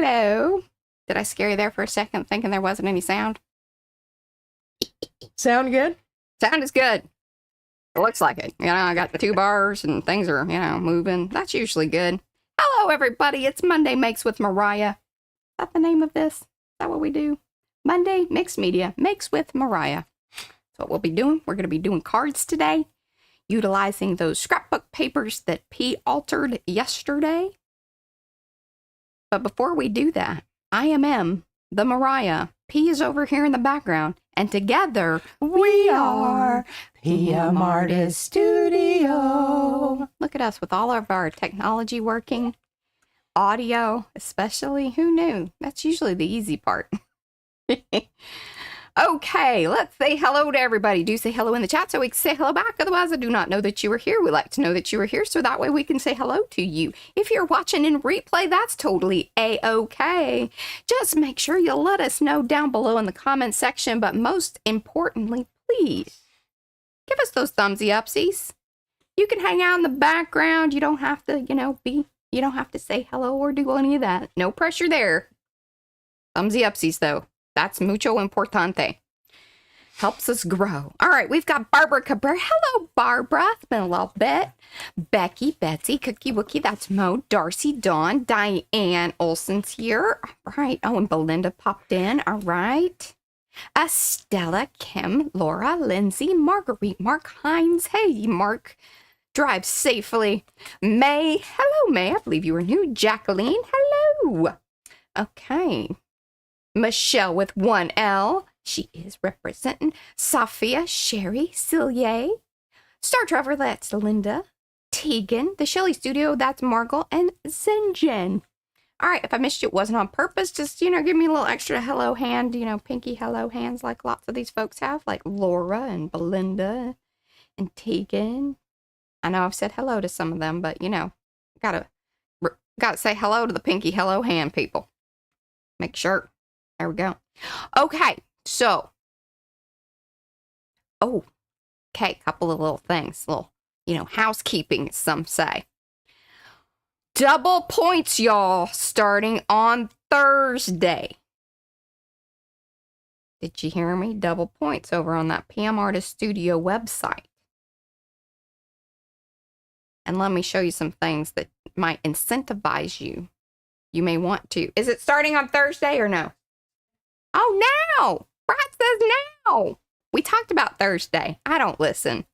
Hello. Did I scare you there for a second thinking there wasn't any sound? Sound good? Sound is good. It looks like it. You know, I got the 2 bars and things are, you know, moving. That's usually good. Hello, everybody. It's Monday Makes with Mariah. Is that the name of this? Is that what we do? Monday Mixed Media Makes with Mariah. That's what we'll be doing. We're going to be doing cards today, utilizing those scrapbook papers that P altered yesterday. But before we do that, I am the Mariah. P is over here in the background. And together, we are PM Artist Studio. Look at us with all of our technology working. Audio, especially. Who knew? That's usually the easy part. Okay, let's say hello to everybody. Do say hello in the chat so we can say hello back. Otherwise, I do not know that you were here. We like to know that you were here so that way we can say hello to you. If you're watching in replay, that's totally A-okay. Just make sure you let us know down below in the comment section. But most importantly, please give us those thumbsy upsies. You can hang out in the background. You don't have to, you don't have to say hello or do any of that. No pressure there. Thumbsy upsies, though. That's mucho importante. Helps us grow. All right, we've got Barbara Cabrera. Hello, Barbara. It's been a little bit. Becky, Betsy, Cookie Wookie. That's Mo, Darcy, Dawn, Diane Olson's here. All right. Oh, and Belinda popped in. All right. Estella, Kim, Laura, Lindsay, Marguerite, Mark Hines. Hey, Mark. Drive safely. May. Hello, May. I believe you were new. Jacqueline. Hello. Okay. Michelle with 1 L. She is representing. Sophia, Sherry, Celia. Star Trevor, that's Linda. Tegan. The Shelley Studio, that's Margot. And Zenjen. All right, if I missed you, it wasn't on purpose. Just, give me a little extra hello hand, pinky hello hands like lots of these folks have. Like Laura and Belinda and Tegan. I know I've said hello to some of them, but, gotta say hello to the pinky hello hand people. Make sure. There we go. Okay, so. Oh, okay, couple of little things. Little, housekeeping, as some say. Double points, y'all, starting on Thursday. Did you hear me? Double points over on that PM Artist Studio website. And let me show you some things that might incentivize you. You may want to. Is it starting on Thursday or no? Oh, now! Brad says now! We talked about Thursday. I don't listen.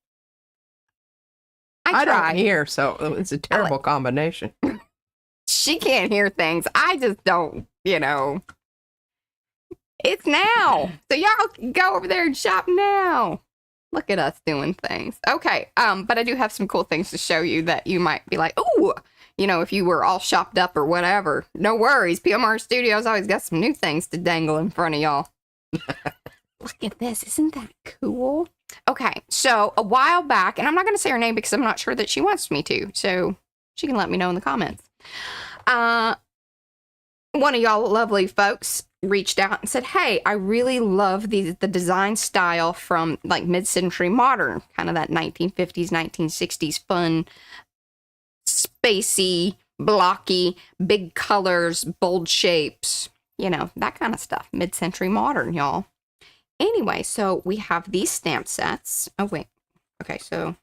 I don't hear, so it's a terrible combination. She can't hear things. I just don't, It's now! So y'all can go over there and shop now. Look at us doing things. Okay, but I do have some cool things to show you that you might be like, ooh! If you were all shopped up or whatever, no worries. PMR Studios always got some new things to dangle in front of y'all. Look at this. Isn't that cool? Okay, so a while back, and I'm not going to say her name because I'm not sure that she wants me to, so she can let me know in the comments. One of y'all lovely folks reached out and said, hey, I really love the design style from like mid-century modern, kind of that 1950s, 1960s fun, spacey, blocky, big colors, bold shapes, that kind of stuff. Mid-century modern, y'all. Anyway, so we have these stamp sets. Oh, wait. Okay, so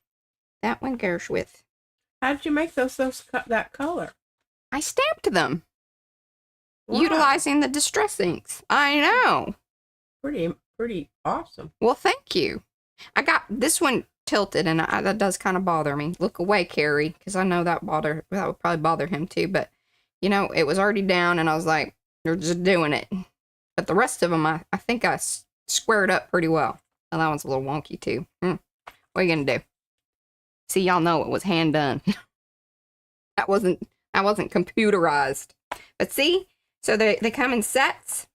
that one goes with... How did you make those that color? I stamped them. Wow. Utilizing the distress inks. I know. Pretty awesome. Well, thank you. I got this one tilted, and that does kind of bother me. Look away, Carrie, because I know that would probably bother him too. But it was already down, and I was like, "You're just doing it." But the rest of them, I think I squared up pretty well. And that one's a little wonky too. What are you gonna do? See, y'all know it was hand done. that wasn't computerized. But see, so they come in sets.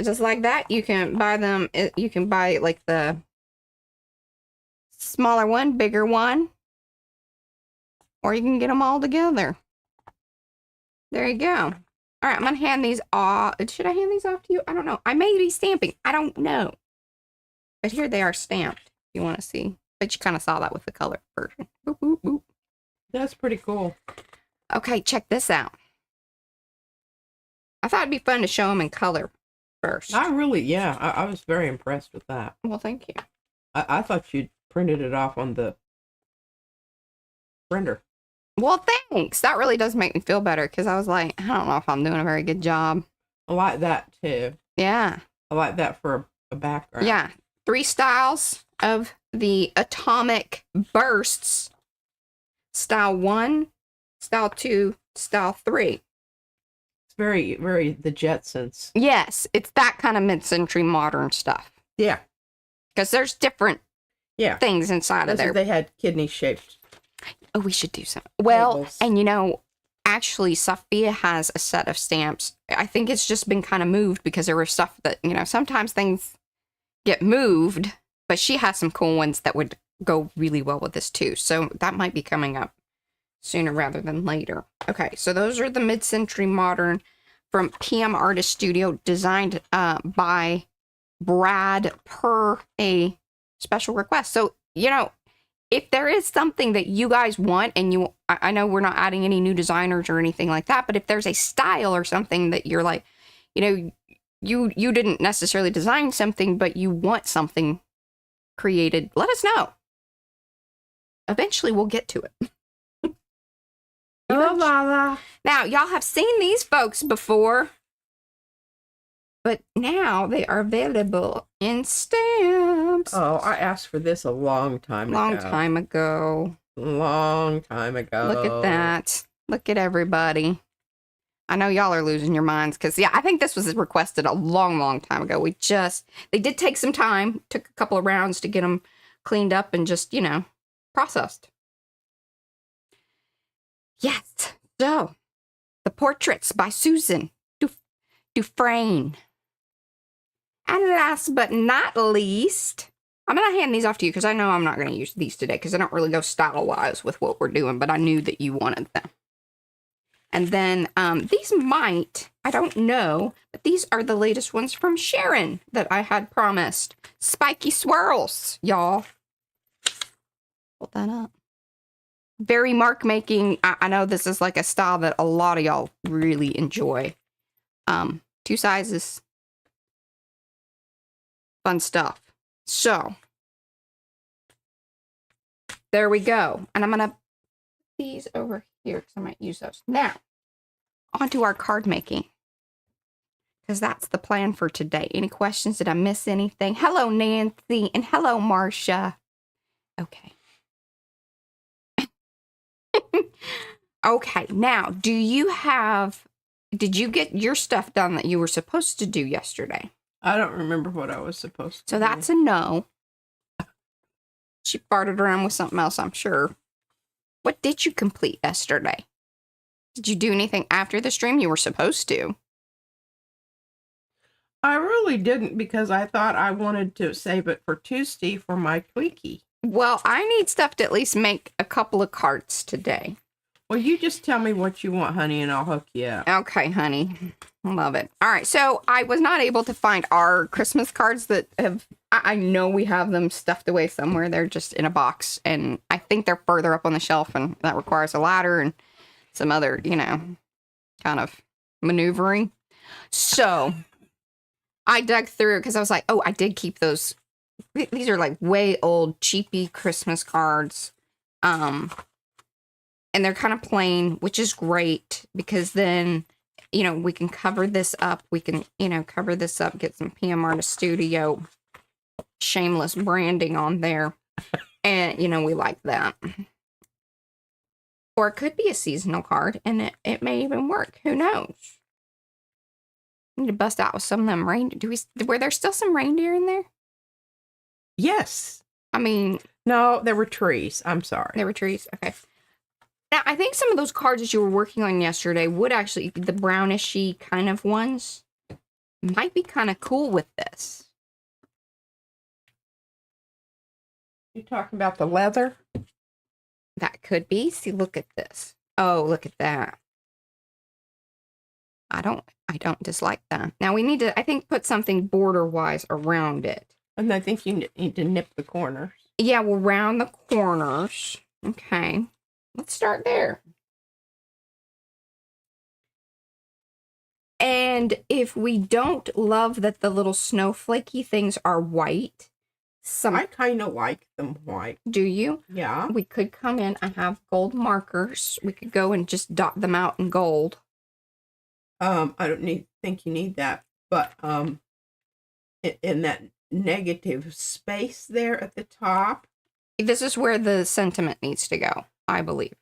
Just like that, you can buy them. You can buy like the smaller one, bigger one, or you can get them all together. There you go. All right, I'm gonna hand these off. Should I hand these off to you? I don't know. I may be stamping. I don't know. But here they are stamped, if you want to see. But you kind of saw that with the color version. Boop, boop, boop. That's pretty cool. Okay, check this out. I thought it'd be fun to show them in color first. I really, yeah, I was very impressed with that. Well, thank you. I thought you'd printed it off on the printer. Well, thanks. That really does make me feel better because I was like, I don't know if I'm doing a very good job. I like that too. Yeah. I like that for a background. Yeah. 3 styles of the atomic bursts. Style 1, style 2, style 3. It's very, very the Jetsons. Yes, it's that kind of mid-century modern stuff. Yeah. Because there's different things inside of there. They had kidney-shaped. Oh, we should do some. Well, labels. and you know, actually, Sophia has a set of stamps. I think it's just been kind of moved because there were stuff that, you know, sometimes things get moved, but she has some cool ones that would go really well with this too. So that might be coming up sooner rather than later. Okay, so those are the mid-century modern from PM Artist Studio, designed by Brad per a special request. So, you know, if there is something that you guys want, and I know we're not adding any new designers or anything like that, but if there's a style or something that you're like, you know, you didn't necessarily design something, but you want something created, let us know. Eventually we'll get to it. Now, y'all have seen these folks before, but now they are available in stamps. Oh, I asked for this a long time ago. Long time ago. Long time ago. Look at that. Look at everybody. I know y'all are losing your minds because, yeah, I think this was requested a long, long time ago. They did take some time, took a couple of rounds to get them cleaned up and just, you know, processed. Yes. So, the portraits by Susan Dufresne. And last but not least, I'm going to hand these off to you because I know I'm not going to use these today because I don't really go style-wise with what we're doing, but I knew that you wanted them. And then these might, I don't know, but these are the latest ones from Sharon that I had promised. Spiky swirls, y'all. Hold that up. Very mark making. I know this is like a style that a lot of y'all really enjoy. 2 sizes. Fun stuff. So, there we go. And I'm going to put these over here because I might use those. Now, on to our card making. Because that's the plan for today. Any questions? Did I miss anything? Hello, Nancy. And hello, Marcia. Okay. Okay, now, did you get your stuff done that you were supposed to do yesterday? I don't remember what I was supposed to So do. that's a no. She farted around with something else, I'm sure. What did you complete yesterday? Did you do anything after the stream you were supposed to? I really didn't because I thought I wanted to save it for Tuesday for my Twinkie. Well, I need stuff to at least make a couple of carts today. Well, you just tell me what you want, honey, and I'll hook you up. Okay, honey. Love it. All right, so I was not able to find our Christmas cards that have... I know we have them stuffed away somewhere. They're just in a box, and I think they're further up on the shelf, and that requires a ladder and some other, you know, kind of maneuvering. So I dug through because I was like, oh, I did keep those. These are like way old, cheapy Christmas cards. And they're kind of plain, which is great because then, you know, we can cover this up. We can, you know, cover this up, get some PM Artist Studio shameless branding on there. And, you know, we like that. Or it could be a seasonal card and it may even work. Who knows? I need to bust out with some of them reindeer. Were there still some reindeer in there? Yes. I mean... No, there were trees. I'm sorry. There were trees? Okay. Now, I think some of those cards that you were working on yesterday would actually, the brownishy kind of ones, might be kind of cool with this. You talking about the leather? That could be. See, look at this. Oh, look at that. I don't dislike that. Now, we need to, I think, put something border-wise around it. And I think you need to nip the corners. Yeah, we'll round the corners. Okay. Let's start there. And if we don't love that the little snowflakey things are white, I kind of like them white. Do you? Yeah. We could come in. I have gold markers. We could go and just dot them out in gold. I don't think you need that, but in that negative space there at the top. This is where the sentiment needs to go, I believe.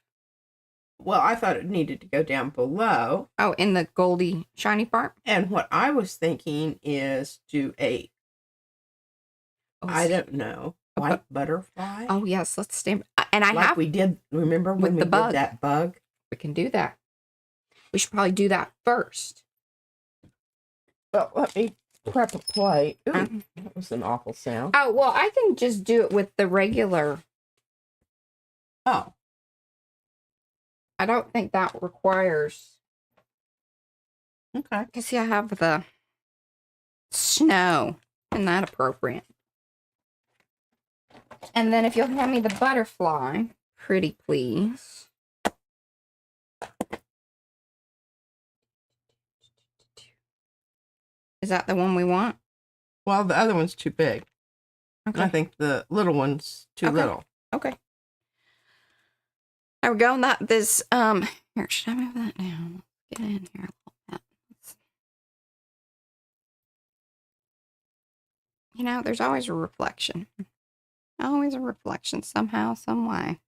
Well, I thought it needed to go down below. Oh, in the goldy shiny part? And what I was thinking is do I don't know, white butterfly. Oh, yes, let's stand. And we did, remember when we did that bug? We can do that. We should probably do that first. Well, let me prep a plate. Ooh, that was an awful sound. Oh, well, I can just do it with the regular. Oh. I don't think that requires. Okay. Because see, I have the snow. Isn't that appropriate? And then if you'll hand me the butterfly, pretty please. Is that the one we want? Well, the other one's too big. Okay. And I think the little one's too little. Okay. There we go. That this here, should I move that down? Get in here a little bit. You know, there's always a reflection. Always a reflection somehow, some way.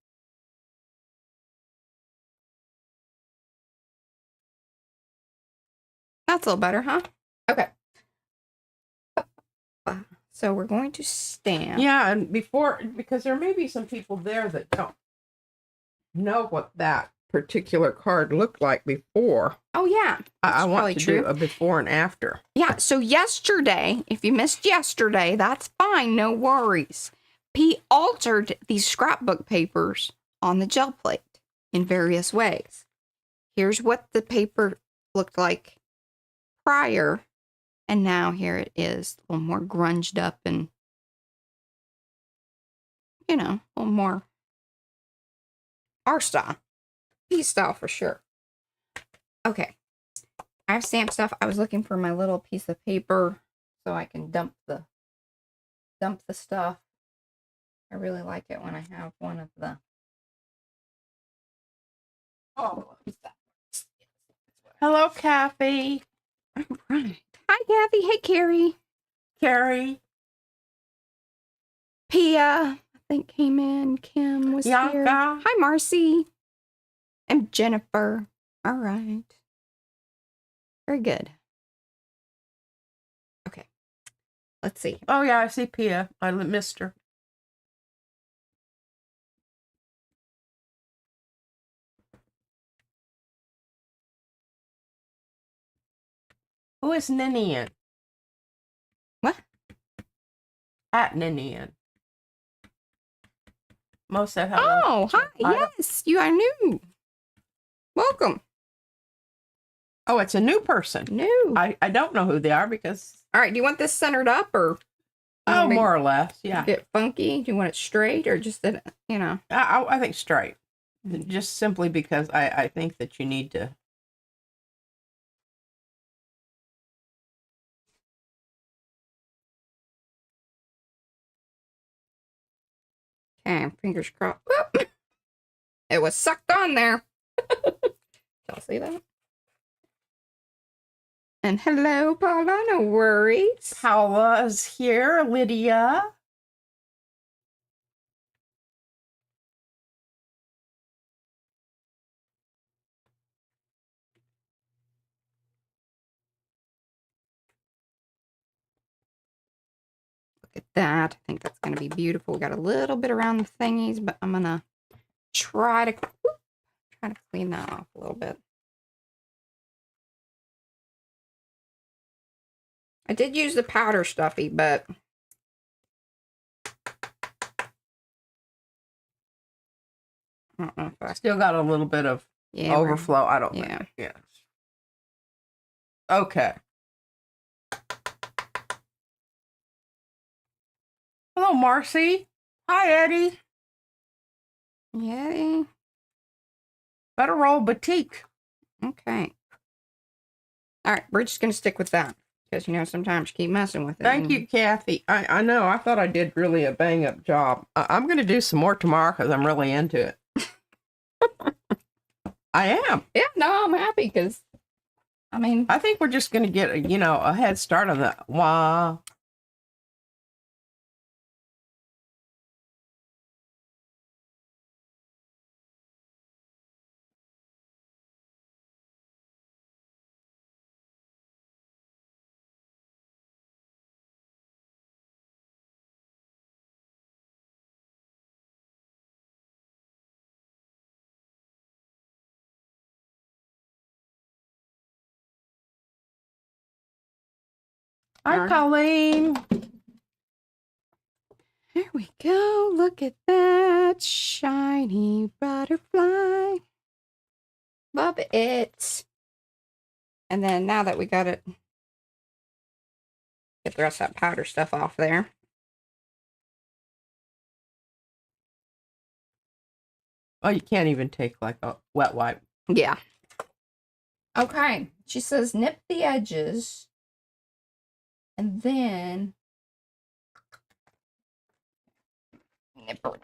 That's a little better, huh? Okay. So we're going to stamp. Yeah, and because there may be some people there that don't know what that particular card looked like before. Oh, yeah. I want to do a before and after. Yeah, so yesterday, if you missed yesterday, that's fine, no worries. P altered these scrapbook papers on the gel plate in various ways. Here's what the paper looked like prior, and now here it is, a little more grunged up and, you know, a little more our style. P style for sure. Okay. I have stamped stuff. I was looking for my little piece of paper so I can dump the stuff. I really like it when I have one of the. Oh, hello, Kathy. All right. Hi, Kathy. Hey, Carrie. Carrie. Pia, I think, came in. Kim was Bianca. here. Hi, Marcy. And Jennifer. All right. Very good. Okay. Let's see. Oh, yeah, I see Pia. I missed her. Who is Ninian? What? At Ninian. Most said hello. Oh, hi. Yes, you are new. Welcome. Oh, it's a new person. New. I don't know who they are because. All right. Do you want this centered up or? Oh, more or less. Yeah. A bit funky. Do you want it straight or just that, you know? I think straight. Just simply because I think that you need to. Okay, fingers crossed. Whoop. It was sucked on there. Y'all see that? And hello, Paula. No worries. Paula's here. Lydia. Look at that. I think that's going to be beautiful. We got a little bit around the thingies, but I'm going to try to clean that off a little bit. I did use the powder stuffy, but I don't know if I Still got a little bit of overflow. I don't know. Yes. Okay. Hello, Marcy. Hi, Eddie. Yay. Better roll batik. Okay. All right, we're just going to stick with that. Because, you know, sometimes you keep messing with it. Thank you, Kathy. I know. I thought I did really a bang-up job. I'm going to do some more tomorrow because I'm really into it. I am. Yeah, no, I'm happy because, I mean. I think we're just going to get, you know, a head start on the wah. Hi, Colleen. Here we go. Look at that shiny butterfly. Love it. And then now that we got it, get the rest of that powder stuff off there. Oh, you can't even take like a wet wipe. Yeah. Okay. She says nip the edges. And then nippers.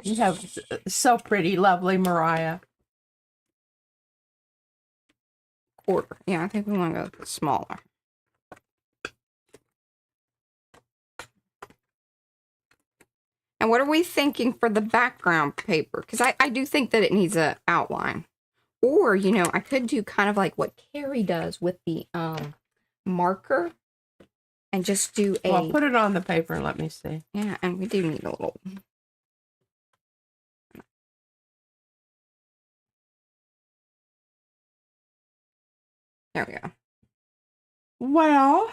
You have so pretty, lovely Mariah. Quarter. Yeah, I think we want to go smaller. And what are we thinking for the background paper? Because I do think that it needs an outline. Or, you know, I could do kind of like what Carrie does with the marker. And just do a... Well, put it on the paper and let me see. Yeah, and we do need a little... There we go. Well,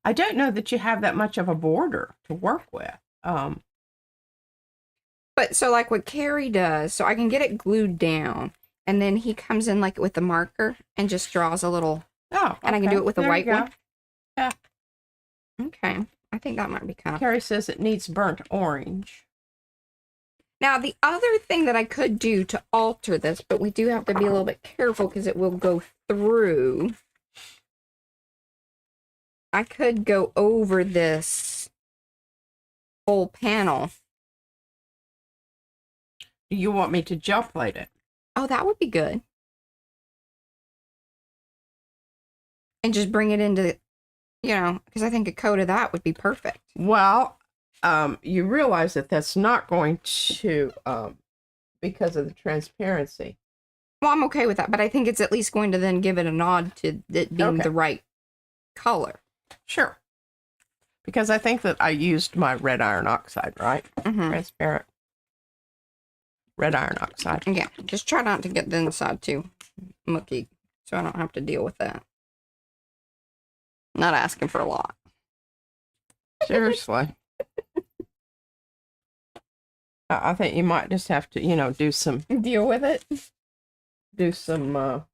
I don't know that you have that much of a border to work with. But so like what Carrie does, so I can get it glued down, and then he comes in like with the marker and just draws a little... Oh, okay. And I can do it with a white one? Yeah. Okay. I think that might be kind of... Carrie says it needs burnt orange. Now, the other thing that I could do to alter this, but we do have to be a little bit careful because it will go through. I could go over this whole panel. Do you want me to gel plate it? Oh, that would be good. And just bring it into, you know, because I think a coat of that would be perfect. Well, you realize that that's not going to, because of the transparency. Well, I'm okay with that, but I think it's at least going to then give it a nod to it being the right color. Sure. Because I think that I used my red iron oxide, right? Mm-hmm. Transparent. Red iron oxide. Yeah, just try not to get the inside too mucky, so I don't have to deal with that. Not asking for a lot. Seriously. I think you might just have to, you know, do some... Deal with it? Do some,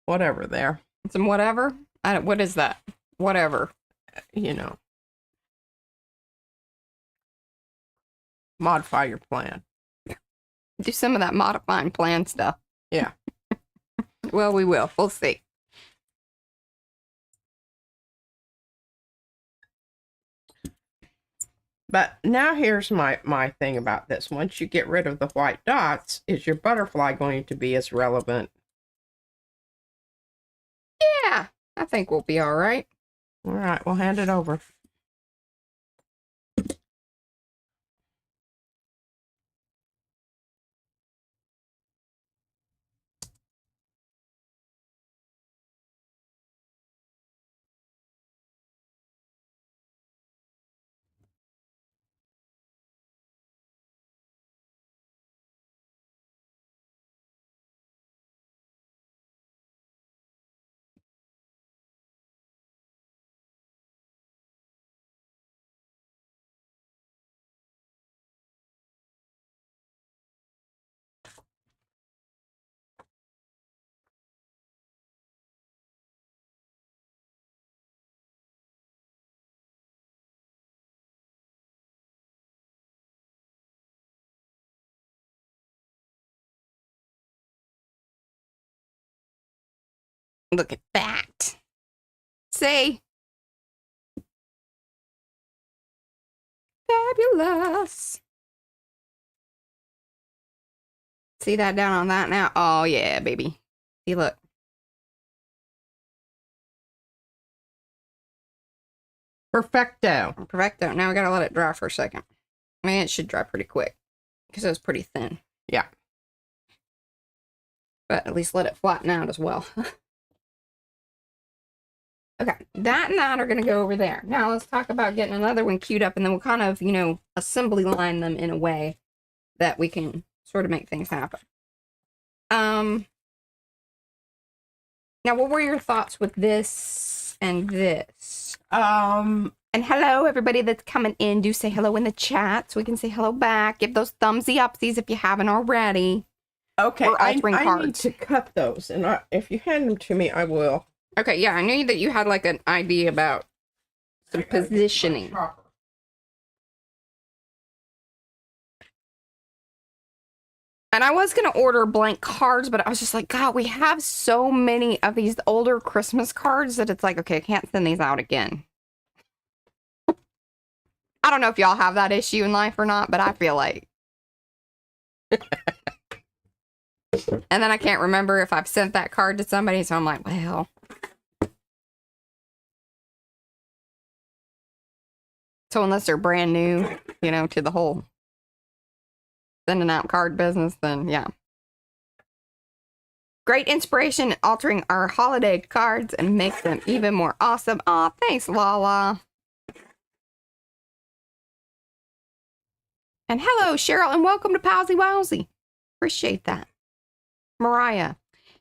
whatever there. Some whatever? What is that? Whatever. You know. Modify your plan. Do some of that modifying plan stuff. Yeah. Well, we will. We'll see. But now here's my thing about this. Once you get rid of the white dots, is your butterfly going to be as relevant? Yeah, I think we'll be all right. All right, we'll hand it over. Look at that. See? Fabulous. See that down on that now? Oh, yeah, baby. See, look. Perfecto. Perfecto. Now we gotta let it dry for a second. I mean, it should dry pretty quick because it was pretty thin. Yeah. But at least let it flatten out as well. Okay, that and that are going to go over there. Now let's talk about getting another one queued up, and then we'll kind of, you know, assembly line them in a way that we can sort of make things happen. Now, what were your thoughts with this and this? And hello, everybody that's coming in. Do say hello in the chat so we can say hello back. Give those thumbsy upsies if you haven't already. Okay, We're altering I cards. need to cut those, and if you hand them to me, I will. Okay, yeah, I knew that you had like an idea about some positioning. And I was going to order blank cards, but I was just like, God, we have so many of these older Christmas cards that it's like, okay, I can't send these out again. I don't know if y'all have that issue in life or not, but I feel like. And then I can't remember if I've sent that card to somebody, so I'm like, well. So unless they're brand new, you know, to the whole sending out card business, then yeah. Great inspiration in altering our holiday cards and makes them even more awesome. Aw, thanks, Lala. And hello, Cheryl, and welcome to Powsie Wowsie. Appreciate that. Mariah,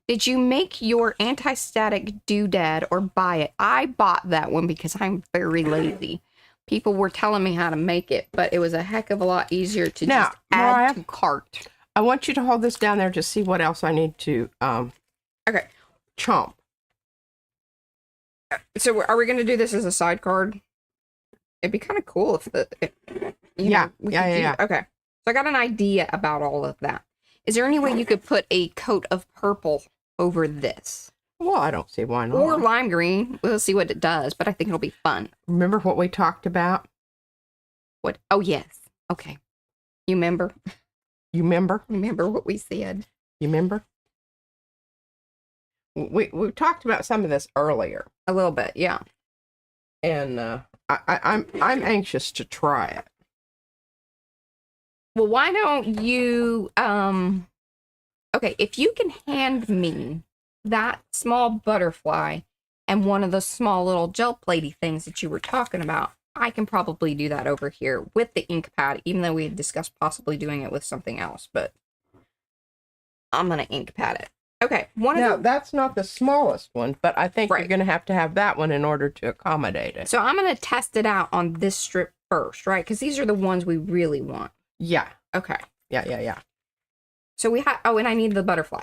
did you make your anti-static doodad or buy it? I bought that one because I'm very lazy. People were telling me how to make it, but it was a heck of a lot easier to Now, just add Mariah, to cart. I want you to hold this down there to see what else I need to Okay. chomp. So are we going to do this as a side card? It'd be kind of cool if Yeah. Okay. So I got an idea about all of that. Is there any way you could put a coat of purple over this? Well, I don't see why not. Or lime green. We'll see what it does, but I think it'll be fun. Remember what we talked about? What? Oh, yes. Okay. You remember? You remember? Remember what we said? You remember? We talked about some of this earlier. A little bit, yeah. And I'm anxious to try it. Well, why don't you, okay, if you can hand me that small butterfly and one of those small little gel platey things that you were talking about, I can probably do that over here with the ink pad, even though we had discussed possibly doing it with something else, but I'm going to ink pad it. Okay, that's not the smallest one, but I think you're going to have that one in order to accommodate it. So I'm going to test it out on this strip first, right? Because these are the ones we really want. Yeah. Okay. Yeah. So we have, oh, and I need the butterfly.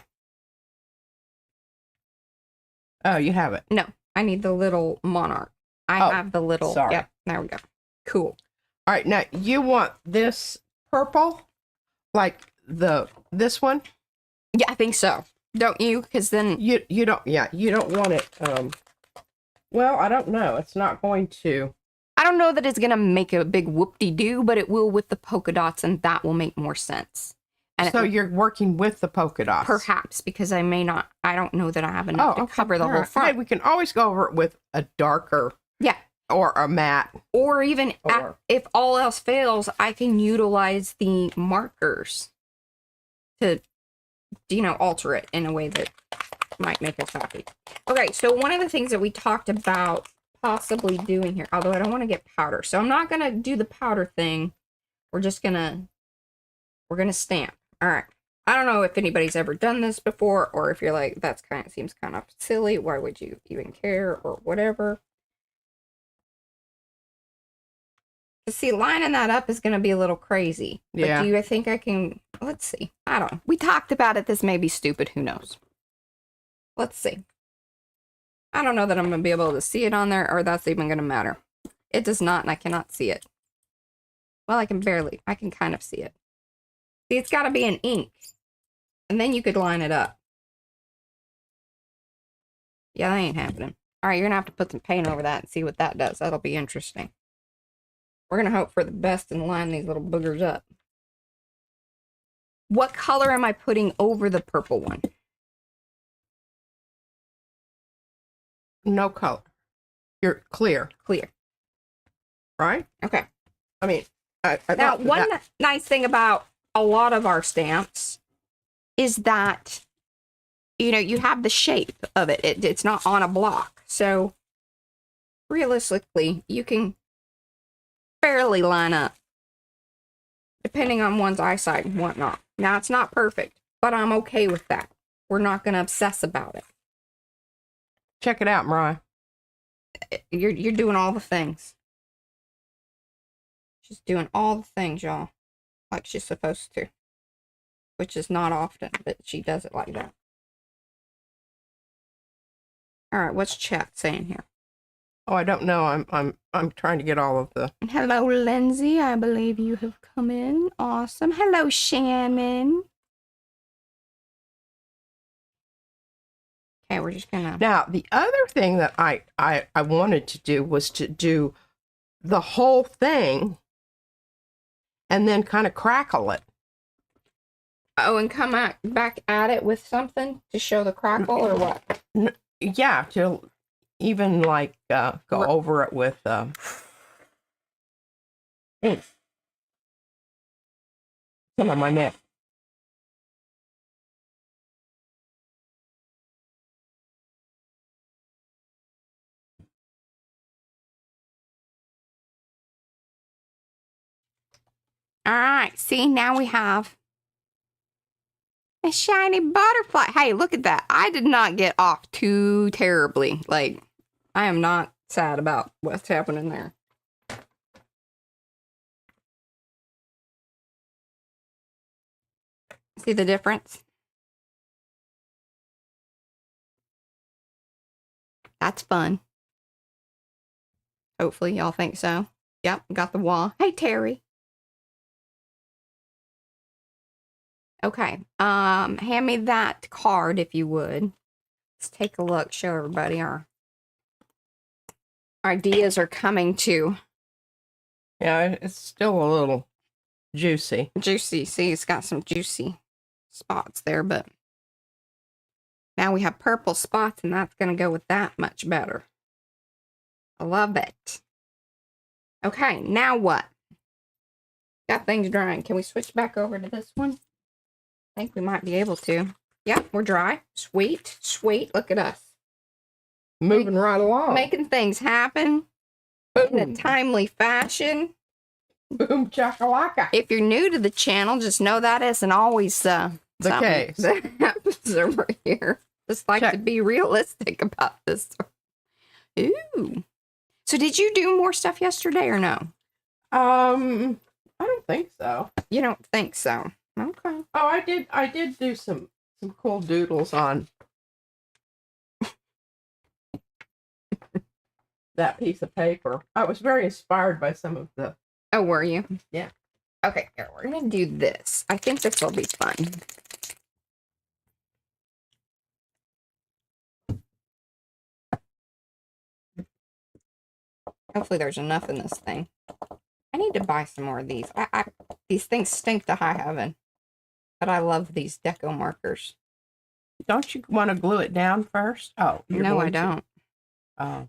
Oh, you have it. No, I need the little monarch. I have the little, sorry. Yep, there we go. Cool. All right, now you want this purple, like this one? Yeah, I think so. Don't you? Because then you don't want it. Well, I don't know. It's not going to. I don't know that it's gonna make a big whoop-de-doo, but it will with the polka dots, and that will make more sense. And so you're working with the polka dots, perhaps, because I may not. I don't know that I have enough to cover the whole front. Hey, we can always go over it with a darker, or a matte, or even if all else fails, I can utilize the markers to, alter it in a way that might make us happy. Okay, so one of the things that we talked about possibly doing here, although I don't want to get powder, so I'm not gonna do the powder thing. We're gonna stamp. All right. I don't know if anybody's ever done this before, or if you're like, seems kind of silly. Why would you even care, or whatever? See, lining that up is going to be a little crazy. Yeah. But do you think I can? Let's see. I don't know. We talked about it. This may be stupid. Who knows? Let's see. I don't know that I'm going to be able to see it on there, or that's even going to matter. It does not, and I cannot see it. Well, I can kind of see it. See, it's got to be in ink. And then you could line it up. Yeah, that ain't happening. All right, you're gonna have to put some paint over that and see what that does. That'll be interesting. We're gonna hope for the best and line these little boogers up. What color am I putting over the purple one? No color. You're clear. Clear. Right? Okay. I mean, now, one nice thing about a lot of our stamps is that, you know, you have the shape of it. It's not on a block. So, realistically, you can fairly line up, depending on one's eyesight and whatnot. Now, it's not perfect, but I'm okay with that. We're not going to obsess about it. check it out, Mariah. You're doing all the things. She's doing all the things, y'all, like she's supposed to, which is not often that she does it like that. All right, what's chat saying here? Oh, I don't know. I'm trying to get all of the. Hello, Lindsay. I believe you have come in. Awesome. Hello, Shannon. Okay, we're just gonna. Now, the other thing that I wanted to do was to do the whole thing and then kind of crackle it. Oh, and come back at it with something to show the crackle or what? Yeah, to even like go over it with some of my neck. All right. See, now we have a shiny butterfly. Hey, look at that. I did not get off too terribly. Like, I am not sad about what's happening there. See the difference? That's fun. Hopefully y'all think so. Yep, got the wall. Hey, Terry. Okay. Hand me that card if you would. Let's take a look. Show everybody our ideas are coming to. Yeah, it's still a little juicy. Juicy. See, it's got some juicy spots there, but now we have purple spots, and that's going to go with that much better. I love it. Okay, now what? Got things drying. Can we switch back over to this one? I think we might be able to. Yep, we're dry. Sweet, sweet. Look at us. Moving right along. Making things happen in a timely fashion. Boom chakalaka. If you're new to the channel, just know that isn't always the case. That happens over here. Just like to be realistic about this. Ooh. So did you do more stuff yesterday or no? I don't think so. You don't think so? Okay. Oh, I did do some cool doodles on that piece of paper. I was very inspired by some of the. Oh, were you? Yeah. Okay, here, we're gonna do this. I think this will be fun. Hopefully there's enough in this thing. I need to buy some more of these. These things stink to high heaven. But I love these deco markers. Don't you want to glue it down first? Oh, no, I don't. Oh.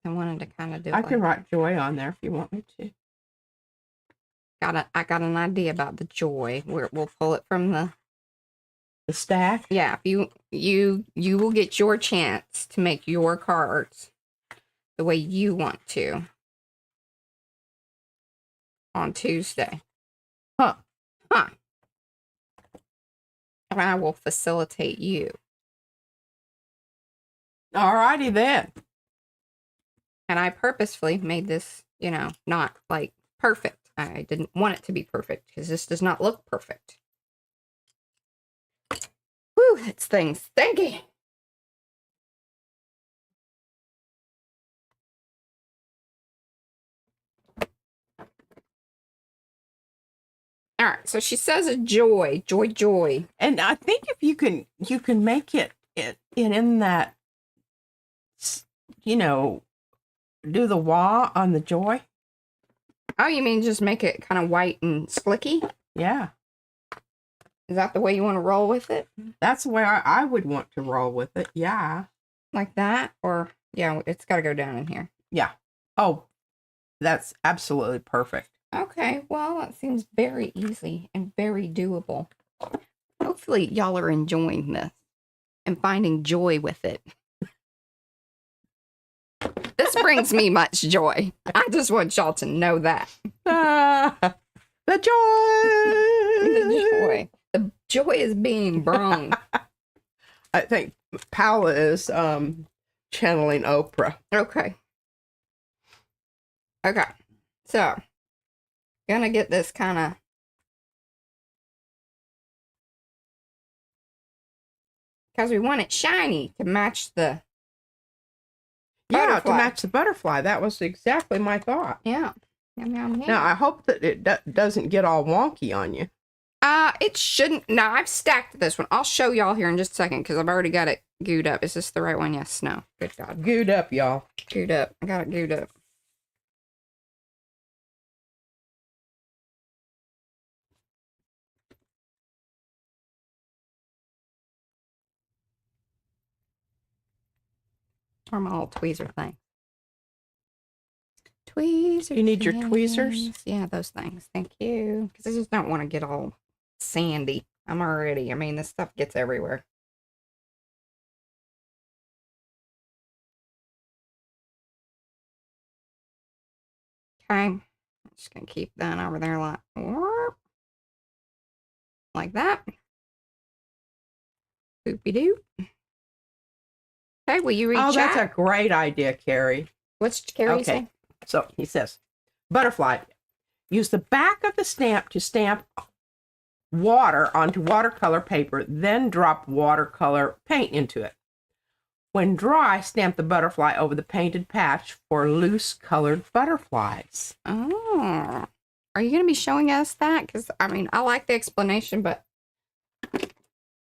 I wanted to kind of do it. I can write joy on there if you want me to. I got an idea about the joy. We'll pull it from the stack. Yeah, you will get your chance to make your cards the way you want to on Tuesday. Huh. And I will facilitate you. Alrighty then. And I purposefully made this, you know, not like perfect. I didn't want it to be perfect because this does not look perfect. Whew, this thing's stinky. All right. So she says a joy, joy, joy. And I think if you can make it in that, you know, do the wah on the joy. Oh, you mean just make it kind of white and slicky? Yeah. Is that the way you want to roll with it? That's the way I would want to roll with it. Yeah. Like that? Or, yeah, it's got to go down in here. Yeah. Oh, that's absolutely perfect. Okay, well, that seems very easy and very doable. Hopefully, y'all are enjoying this and finding joy with it. This brings me much joy. I just want y'all to know that. The joy! The joy. The joy is being brung. I think Paula is channeling Oprah. Okay. Okay. So, gonna get this kind of... Because we want it shiny to match the... Yeah, butterfly. to match the butterfly. That was exactly my thought. Yeah. Yum, yum, yum. Now, I hope that it doesn't get all wonky on you. It shouldn't. No, I've stacked this one. I'll show y'all here in just a second because I've already got it gooed up. Is this the right one? Yes. No. Good God. Gooed up, y'all. Gooed up. I got it gooed up. Or my little tweezer thing. Tweezers. You need your tweezers? Yeah, those things. Thank you. Because I just don't want to get all sandy. I mean, this stuff gets everywhere. Okay. I'm just going to keep that over there like that. Boopy-doo. Okay, will you read Oh, chat? that's a great idea, Carrie. What's Carrie say? Okay. So he says, butterfly, use the back of the stamp to stamp water onto watercolor paper, then drop watercolor paint into it. When dry, stamp the butterfly over the painted patch for loose colored butterflies. Oh. Are you going to be showing us that? Because, I mean, I like the explanation, but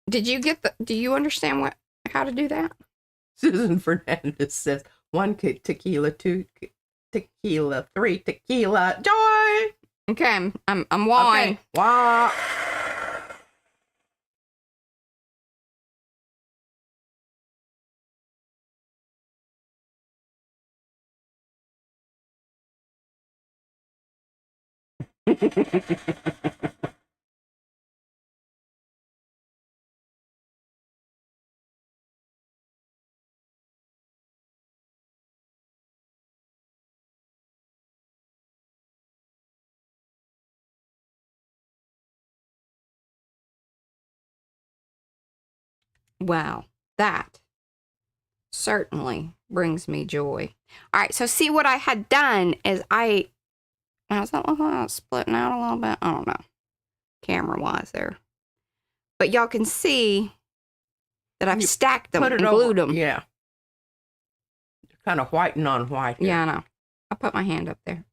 do you understand how to do that? Susan Fernandez says, 1 tequila, 2 tequila, 3 tequila, joy! Okay, I'm wine. Okay. Wah. Wow, that certainly brings me joy. All right, so see what I had done is now does that look like it's splitting out a little bit? I don't know, camera-wise there. But y'all can see that I've stacked them and glued them. Yeah. Kind of whiting on white here. Yeah, I know. I'll put my hand up there.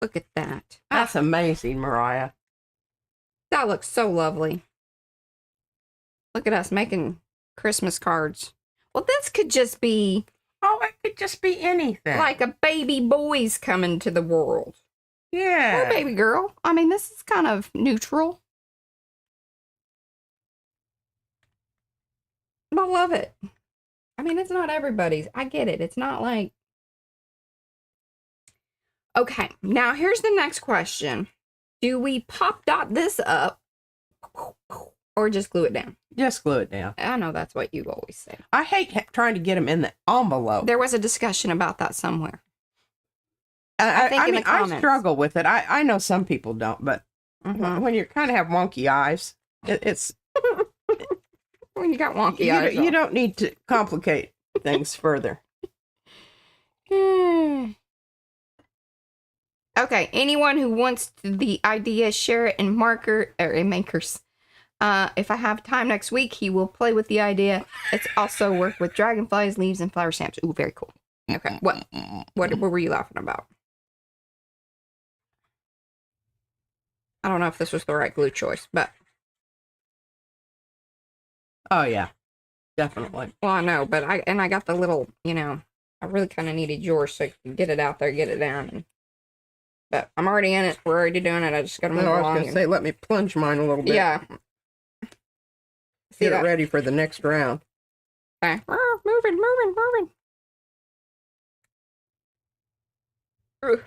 Look at that. That's amazing, Mariah. That looks so lovely. Look at us making Christmas cards. Well, this could just be... Oh, it could just be anything. like a baby boy's coming to the world. Yeah. Or a baby girl. I mean, this is kind of neutral. I love it. I mean, it's not everybody's. I get it. It's not like... Okay, now here's the next question. Do we pop dot this up or just glue it down? Just glue it down. I know that's what you always say. I hate trying to get them in the envelope. There was a discussion about that somewhere. I think in the comments. I struggle with it. I know some people don't, but when you kind of have wonky eyes, it's... When you got wonky eyes. You don't need to complicate things further. Okay, anyone who wants the idea, share it in Marker or in Makers. If I have time next week, he will play with the idea. It's also work with dragonflies, leaves, and flower stamps. Ooh, very cool. Okay, what were you laughing about? I don't know if this was the right glue choice, but. Oh, yeah. Definitely. Well, I know, but I got the little, I really kind of needed yours so I could get it out there, get it down. But I'm already in it. We're already doing it. I just got to move along. I was going to say, let me plunge mine a little bit. Yeah. Get it ready for the next round. Okay. Moving. Ooh.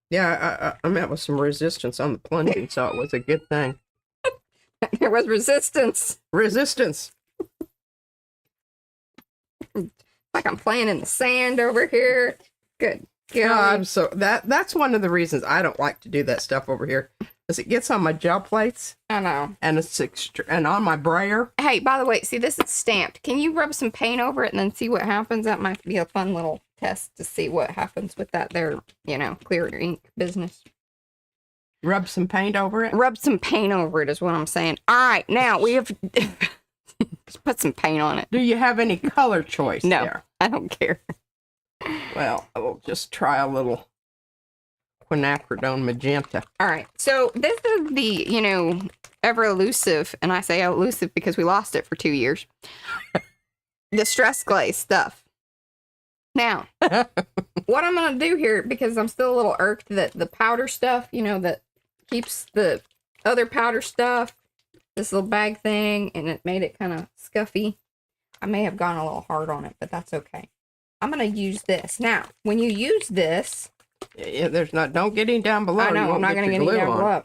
Yeah, I met with some resistance on the plunging, so it was a good thing. There was resistance. Resistance. Like I'm playing in the sand over here. Good. So that's one of the reasons I don't like to do that stuff over here, is it gets on my gel plates. I know. And and on my brayer. Hey, by the way, see, this is stamped. Can you rub some paint over it and then see what happens? That might be a fun little test to see what happens with that there, clear ink business. Rub some paint over it? Rub some paint over it is what I'm saying. All right, now we have... Just put some paint on it. Do you have any color choice there? I don't care. Well, I will just try a little quinacridone magenta. All right, so this is the, ever elusive, and I say elusive because we lost it for 2 years, Distress Glaze stuff. Now, what I'm going to do here, because I'm still a little irked that the powder stuff, that keeps the other powder stuff, this little bag thing, and it made it kind of scuffy. I may have gone a little hard on it, but that's okay. I'm going to use this. Now, when you use this... Yeah, don't get any down below. I know, I'm not going to get any down below.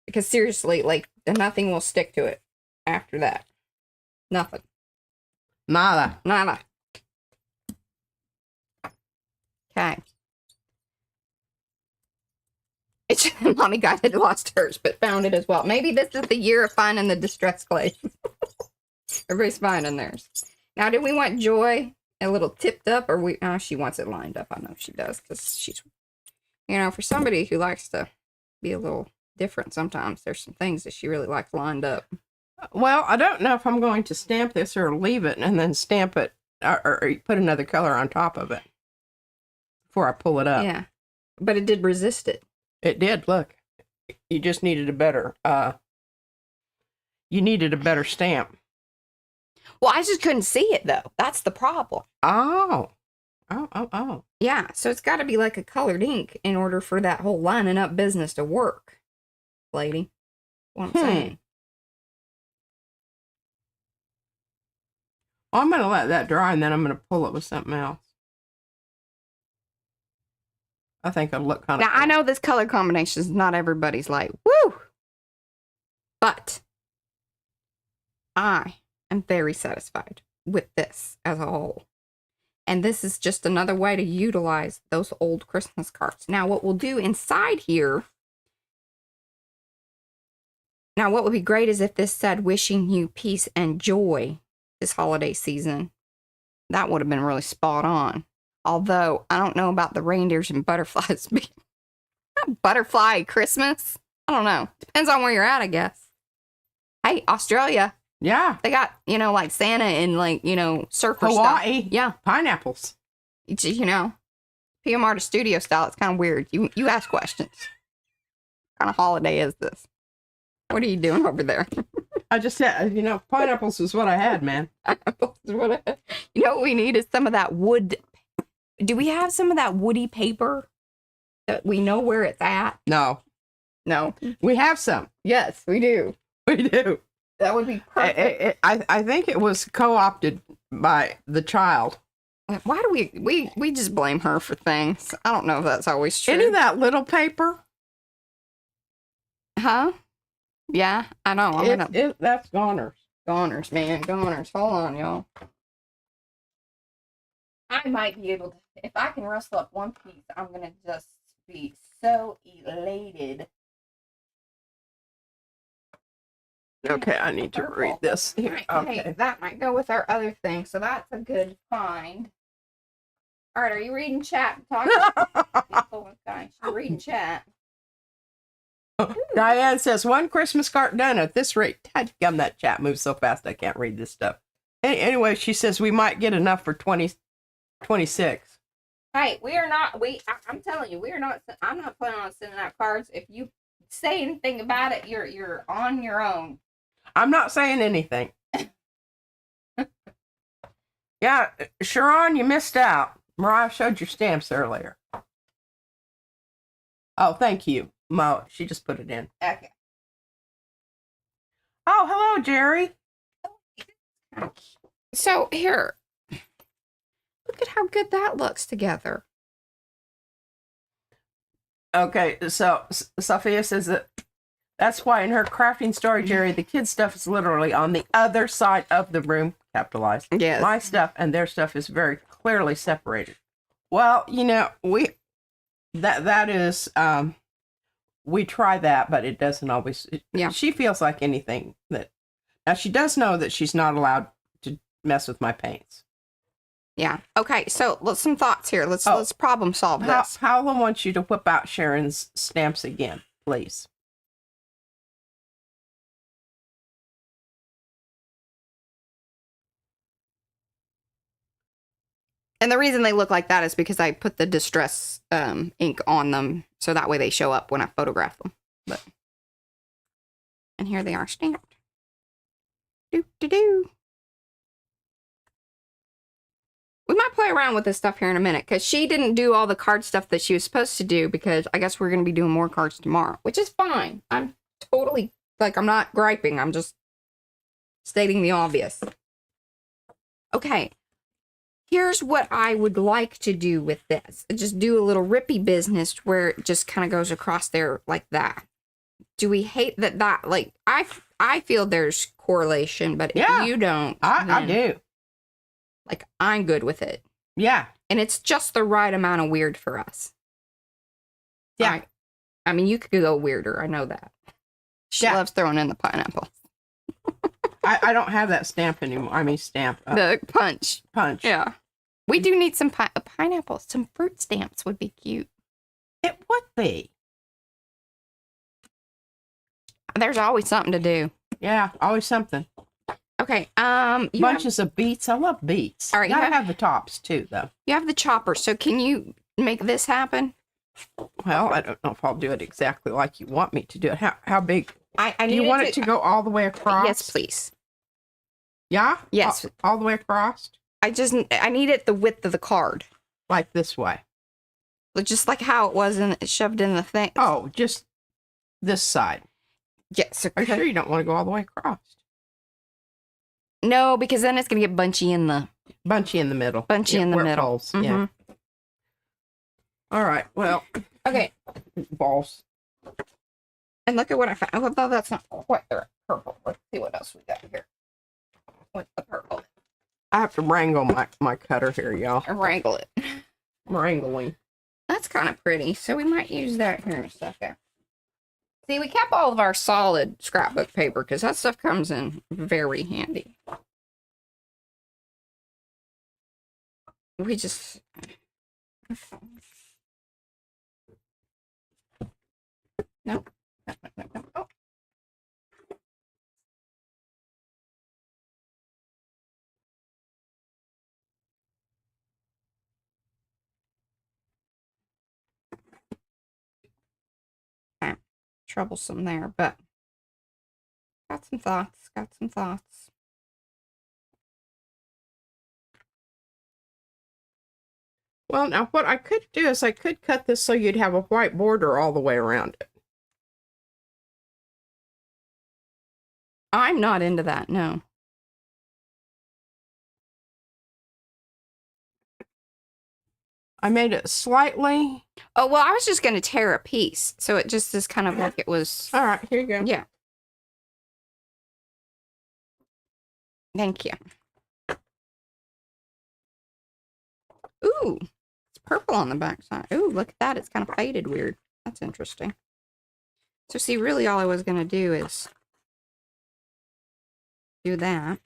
Because seriously, nothing will stick to it after that. Nothing. Nada. Okay. Mommy got it, lost hers, but found it as well. Maybe this is the year of finding the Distress Glaze. Everybody's finding theirs. Now, do we want Joy a little tipped up, or she wants it lined up? I know she does, because she's, for somebody who likes to be a little different sometimes, there's some things that she really likes lined up. Well, I don't know if I'm going to stamp this or leave it and then stamp it or put another color on top of it before I pull it up. Yeah, but it did resist it. It did, look. You just needed a better, stamp. Well, I just couldn't see it, though. That's the problem. Oh. Yeah, so it's got to be like a colored ink in order for that whole lining up business to work, lady. What I'm saying. Well, I'm going to let that dry, and then I'm going to pull it with something else. I think it'll look kind of... Now, I know this color combination is not everybody's like, woo! But I am very satisfied with this as a whole. And this is just another way to utilize those old Christmas cards. Now, what we'll do inside here... Now, what would be great is if this said, wishing you peace and joy this holiday season. That would have been really spot on. Although, I don't know about the reindeers and butterflies being... Butterfly Christmas? I don't know. Depends on where you're at, I guess. Hey, Australia. Yeah. They got, like Santa and, surfer Hawaii. Stuff. Yeah. Pineapples. It's, PMR to studio style. It's kind of weird. You ask questions. What kind of holiday is this? What are you doing over there? I just said, pineapples is what I had, man. Pineapples is what I had. You know what we need is some of that wood... Do we have some of that woody paper that we know where it's at? No. We have some. Yes, we do. We do. That would be perfect. I think it was co-opted by the child. Why do we just blame her for things? I don't know if that's always true. Any of that little paper? Huh? Yeah, I know. That's goners. Goners, man. Goners. Hold on, y'all. I might be able to, if I can rustle up one piece, I'm going to just be so elated. Okay, I need to read this. Here. Okay. Hey, that might go with our other thing, so that's a good find. All right, are you reading chat? She's reading chat. Diane says, one Christmas card done at this rate. Dadgum, that chat moves so fast I can't read this stuff. Anyway, she says we might get enough for 26. Hey, we are not. I'm telling you, we are not. I'm not planning on sending out cards. If you say anything about it, you're on your own. I'm not saying anything. Yeah, Sharon, you missed out. Mariah showed your stamps earlier. Oh, thank you, Mo. She just put it in. Okay. Oh, hello, Jerry. So here, look at how good that looks together. Okay, so Sophia says that's why in her crafting story, Jerry, the kids' stuff is literally on the other side of the room, capitalized. Yes. My stuff and their stuff is very clearly separated. Well, you know, that is we try that, but it doesn't always. Yeah. She feels like anything that. Now she does know that she's not allowed to mess with my paints. Yeah. Okay. So let's some thoughts here. Let's problem solve this. Paola wants you to whip out Sharon's stamps again, please. And the reason they look like that is because I put the distress ink on them, so that way they show up when I photograph them. And here they are stamped. Do do do. We might play around with this stuff here in a minute, because she didn't do all the card stuff that she was supposed to do, because I guess we're going to be doing more cards tomorrow, which is fine. I'm totally, I'm not griping. I'm just stating the obvious. Okay. Here's what I would like to do with this. Just do a little rippy business where it just kind of goes across there like that. Do we hate that, like, I feel there's correlation, but if you don't, I do. Like, I'm good with it. Yeah. And it's just the right amount of weird for us. Yeah. I mean, you could go weirder. I know that. She loves throwing in the pineapple. I don't have that stamp anymore. I mean, stamp. The punch. Punch. Yeah. We do need some pineapples. Some fruit stamps would be cute. It would be. There's always something to do. Yeah, always something. Okay. Bunches of beets. I love beets. All right. You gotta have the tops too, though. You have the chopper. So can you make this happen? Well, I don't know if I'll do it exactly like you want me to do it. How big? I do you want it to go all the way across? Yes, please. Yeah? Yes. All the way across? I need it the width of the card. Like this way? Just like how it was shoved in the thing. Oh, just this side. Yes. Okay. Are you sure you don't want to go all the way across? No, because then it's going to get bunchy in the... Bunchy in the middle. Bunchy in the middle. Mm-hmm. Yeah. All right. Well. Okay. Balls. And look at what I found. Although that's not quite the purple. Let's see what else we got here. What's the purple? I have to wrangle my cutter here, y'all. Wrangle it. Wrangling. That's kind of pretty. So we might use that here in a second. See, we kept all of our solid scrapbook paper because that stuff comes in very handy. We just... No. No. Oh. Troublesome there, but got some thoughts. Well, now what I could do is I could cut this so you'd have a white border all the way around it. I'm not into that, no. I made it slightly... Oh, well, I was just going to tear a piece, so it just is kind of like it was... All right, here you go. Yeah. Thank you. Ooh, it's purple on the back side. Ooh, look at that. It's kind of faded weird. That's interesting. So, see, really all I was going to do is do that.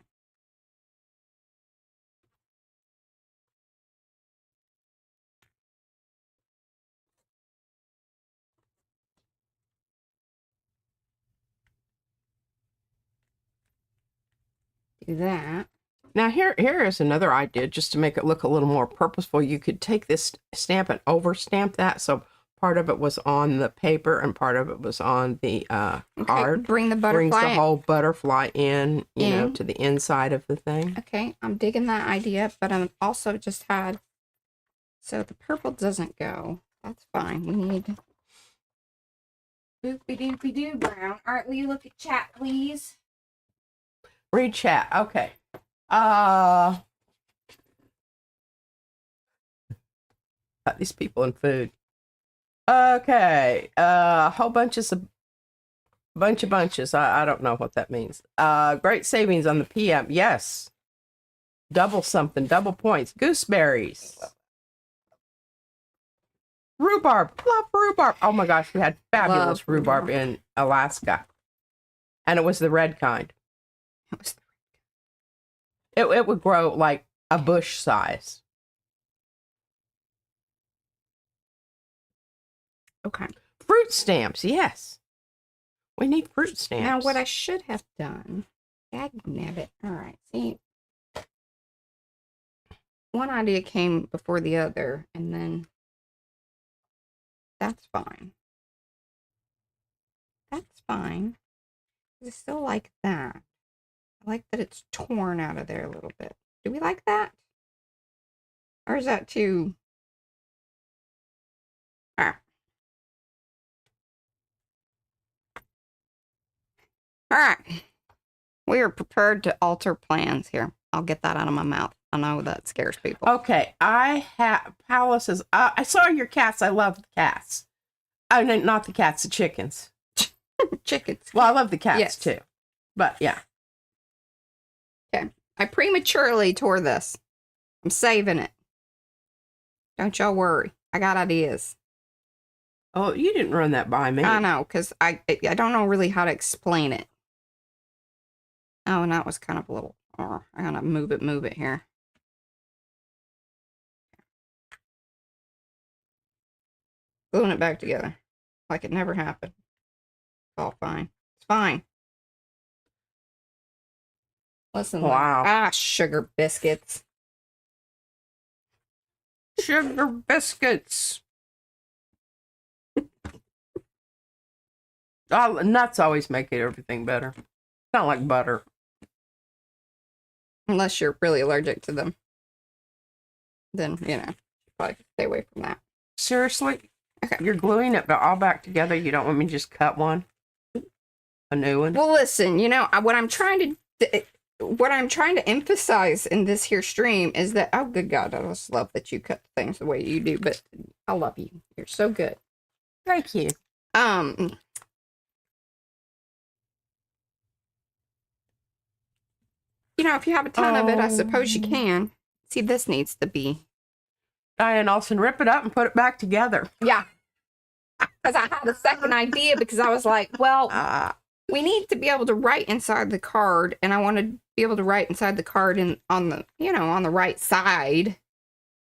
Do that. Now here is another idea just to make it look a little more purposeful. You could take this stamp and overstamp that, so part of it was on the paper and part of it was on the card. Bring the butterfly. Brings the whole butterfly in, you know, to the inside of the thing. Okay, I'm digging that idea, but I'm also just had, so the purple doesn't go. That's fine. We need boopy doopy doo brown. All right, will you look at chat, please? Read chat. Okay. Got these people in food. Okay. Whole bunches. I don't know what that means. Great savings on the PM. Yes. Double something. Double points. Gooseberries. Rhubarb. Love rhubarb. Oh my gosh, we had fabulous rhubarb in Alaska. And it was the red kind. It would grow like a bush size. Okay. Fruit stamps, yes. We need fruit stamps. Now, what I should have done, dagnabbit. All right, see, one idea came before the other, and then that's fine. That's fine. I still like that. I like that it's torn out of there a little bit. Do we like that? Or is that too... All right. We are prepared to alter plans here. I'll get that out of my mouth. I know that scares people. Okay, Paula says, I saw your cats. I love the cats. I mean, not the cats, the chickens. Chickens. Well, I love the cats too. But yeah. Okay. I prematurely tore this. I'm saving it. Don't y'all worry. I got ideas. Oh, you didn't run that by me. I know, because I don't know really how to explain it. Oh, and that was kind of a little... Oh, I'm going to move it here. Gluing it back together. Like it never happened. It's all fine. It's fine. Listen. Wow. Sugar biscuits. Sugar biscuits. Nuts always make everything better. Not like butter. Unless you're really allergic to them. Then, you know, probably stay away from that. Seriously? Okay. You're gluing it all back together? You don't want me to just cut one? A new one? Well, listen, you know, what I'm trying to emphasize in this here stream is that, oh, good God, I just love that you cut things the way you do, but I love you. You're so good. Thank you. You know, if you have a ton of it, I suppose you can. See, this needs to be. Diane Olsen, rip it up and put it back together. Yeah. Because I had a second idea because I was like, well, we need to be able to write inside the card, and I want to be able to write inside the card and on the, you know, on the right side.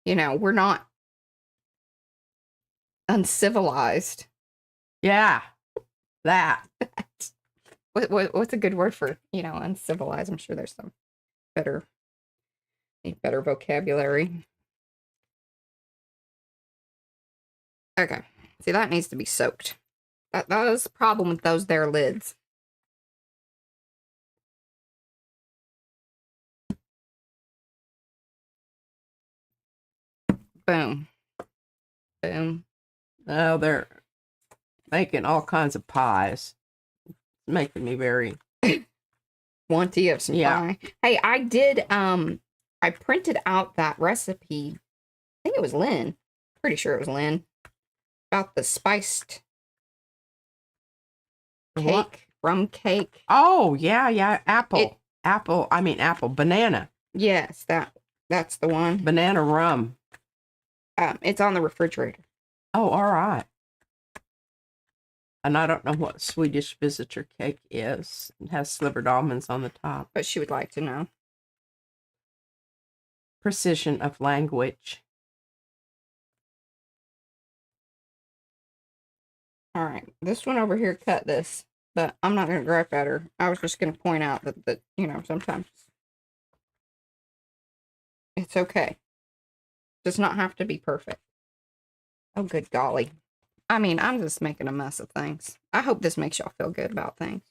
You know, we're not uncivilized. Yeah. That. What's a good word for, you know, uncivilized? I'm sure there's some better vocabulary. Okay. See, that needs to be soaked. That is the problem with those there lids. Boom. Boom. Oh, they're making all kinds of pies. Making me very wanty of some pie. Hey, I did I printed out that recipe. I think it was Lynn. Pretty sure it was Lynn. About the spiced cake, rum cake. Oh, yeah. Apple. Banana. Yes, that's the one. Banana rum. It's on the refrigerator. Oh, all right. And I don't know what Swedish visitor cake is. It has slivered almonds on the top. But she would like to know. Precision of language. All right. This one over here cut this. But I'm not going to gripe at her. I was just going to point out that, you know, sometimes It's okay. Does not have to be perfect. Oh, good golly. I mean, I'm just making a mess of things. I hope this makes y'all feel good about things.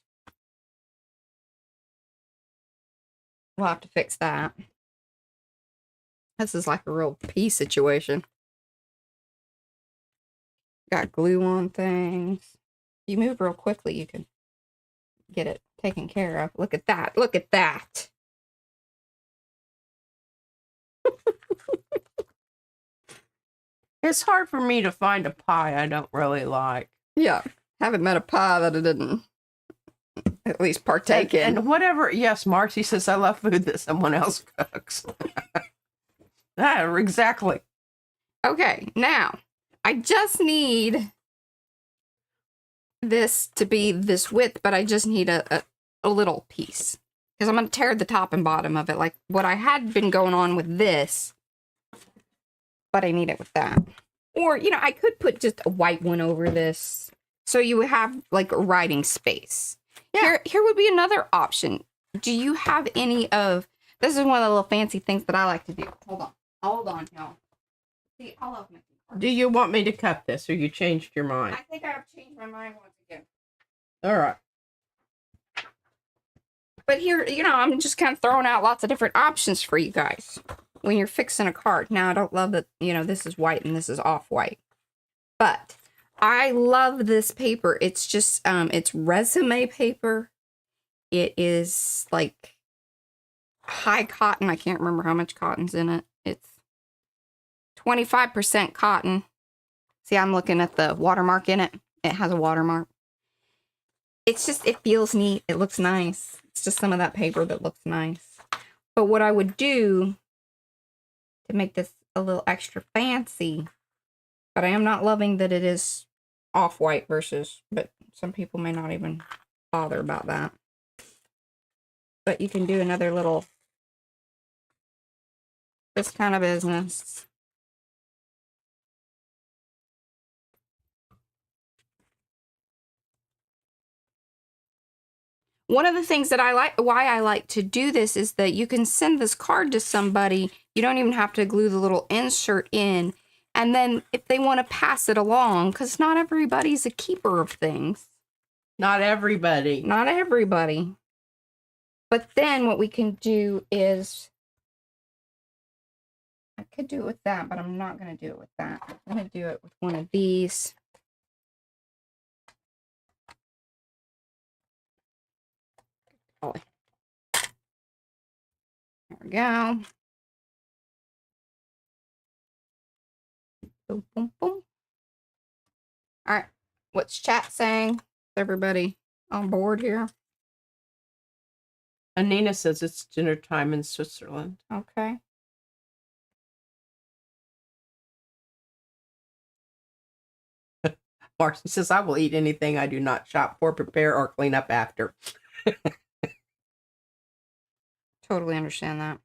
We'll have to fix that. This is like a real pea situation. Got glue on things. If you move real quickly, you can get it taken care of. Look at that. Look at that. It's hard for me to find a pie I don't really like. Yeah. Haven't met a pie that I didn't at least partake in. And whatever, yes, Marcy says I love food that someone else cooks. Exactly. Okay, now, I just need this to be this width, but I just need a little piece. Because I'm going to tear the top and bottom of it, like what I had been going on with this. But I need it with that. Or, you know, I could put just a white one over this. So you would have, like, a writing space. Yeah. Here would be another option. Do you have any of... This is one of the little fancy things that I like to do. Hold on. Hold on, y'all. See, I love making cards. Do you want me to cut this, or you changed your mind? I think I've changed my mind once again. All right. But here, you know, I'm just kind of throwing out lots of different options for you guys when you're fixing a card. Now, I don't love that, you know, this is white and this is off-white. But I love this paper. It's just, it's resume paper. It is, like, high cotton. I can't remember how much cotton's in it. It's 25% cotton. See, I'm looking at the watermark in it. It has a watermark. It's just, it feels neat. It looks nice. It's just some of that paper that looks nice. But what I would do to make this a little extra fancy, but I am not loving that it is off-white versus, but some people may not even bother about that. But you can do another little, this kind of business. One of the things that I like, why I like to do this is that you can send this card to somebody. You don't even have to glue the little insert in. And then if they want to pass it along, because not everybody's a keeper of things. Not everybody. Not everybody. But then what we can do is, I could do it with that, but I'm not going to do it with that. I'm going to do it with one of these. Oh. There we go. Boom, boom, boom. All right. What's chat saying? Is everybody on board here? Anina says it's dinner time in Switzerland. Okay. Marcy says, I will eat anything I do not shop for, prepare, or clean up after. Totally understand that.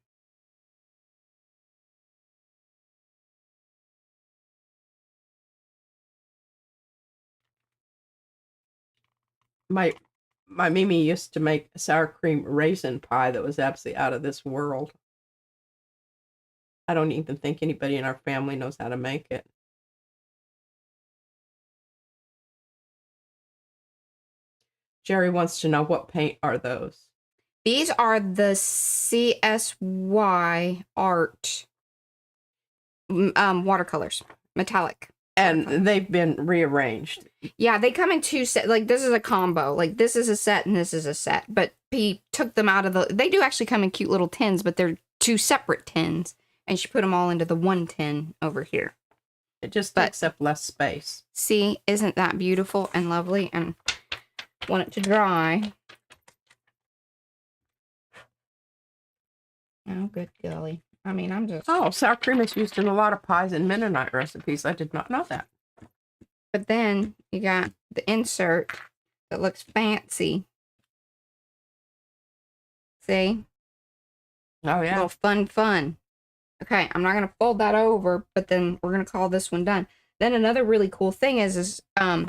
My Mimi used to make a sour cream raisin pie that was absolutely out of this world. I don't even think anybody in our family knows how to make it. Jerry wants to know, what paint are those? These are the CSY Art watercolors, metallic. And they've been rearranged. Yeah, they come in two sets. Like, this is a combo. Like, this is a set and this is a set. But he took them out of the... They do actually come in cute little tins, but they're two separate tins. And she put them all into the one tin over here. It just takes up less space. See, isn't that beautiful and lovely? And want it to dry. Oh, good golly. I mean, I'm just... Oh, sour cream is used in a lot of pies and Mennonite recipes. I did not know that. But then you got the insert that looks fancy. See? Oh, yeah. A little fun. Okay, I'm not going to fold that over, but then we're going to call this one done. Then another really cool thing is all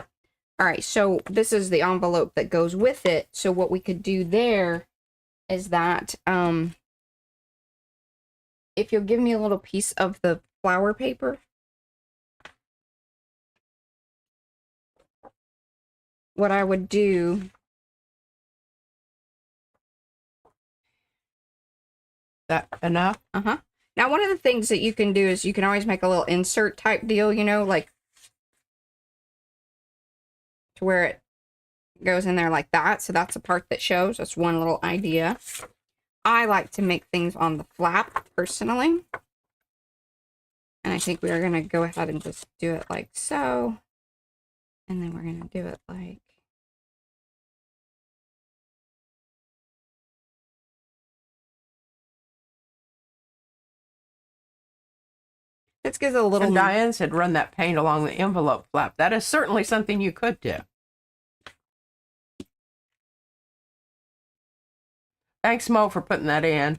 right, so this is the envelope that goes with it. So what we could do there is that, if you'll give me a little piece of the flower paper. What I would do... That enough? Uh-huh. Now, one of the things that you can do is you can always make a little insert type deal, you know, like to where it goes in there like that. So that's a part that shows. That's one little idea. I like to make things on the flap personally. And I think we are going to go ahead and just do it like so. And then we're going to do it like... This gives it a little... And Diane said run that paint along the envelope flap. That is certainly something you could do. Thanks, Mo, for putting that in.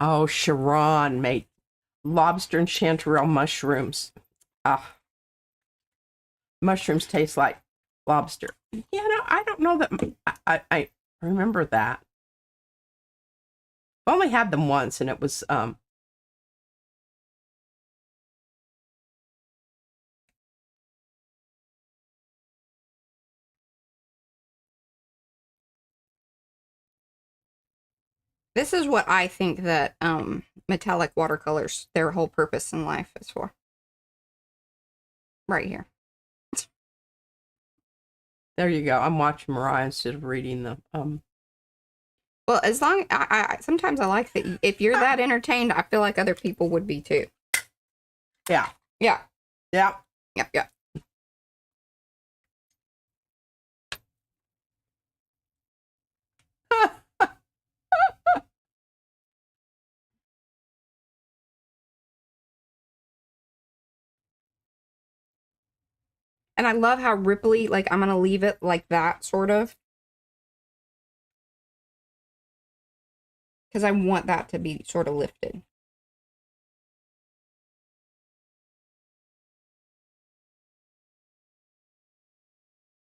Oh, Sharon made lobster and chanterelle mushrooms. Ah, mushrooms taste like lobster. You know, I don't know that I remember that. I've only had them once, and it was This is what I think that metallic watercolors, their whole purpose in life is for. Right here. there you go. I'm watching Mariah instead of reading the Well, as long I sometimes I like that if you're that entertained, I feel like other people would be too. Yeah. Yeah. Yeah. Yep, yep. And I love how ripply, like I'm gonna leave it like that, sort of. Because I want that to be sort of lifted.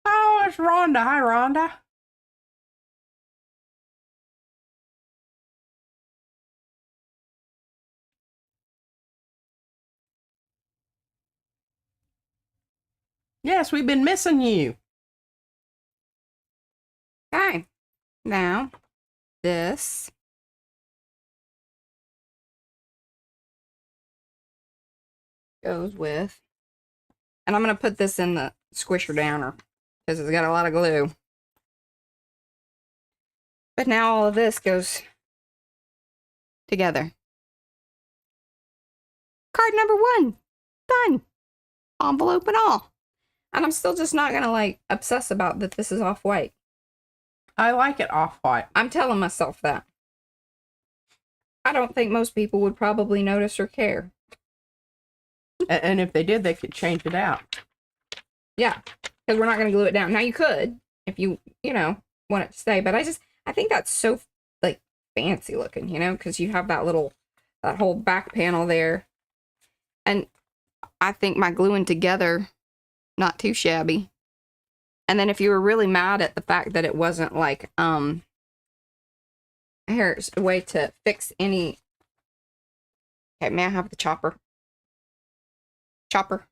Oh, it's Rhonda. Hi, Rhonda. Yes, we've been missing you. Okay. Now, this. Goes with. And I'm going to put this in the squisher downer. Because it's got a lot of glue. But now all of this goes together. Card number 1. Done. Envelope and all. And I'm still just not going to, like, obsess about that this is off-white. I like it off-white. I'm telling myself that. I don't think most people would probably notice or care. And if they did, they could change it out. Yeah. Because we're not going to glue it down. Now, you could, if you know, want it to stay. But I think that's so, like, fancy looking, you know? Because you have that whole back panel there. And I think my gluing together... not too shabby. And then if you were really mad at the fact that it wasn't like, here's a way to fix any... Okay, may I have the chopper? Chopper.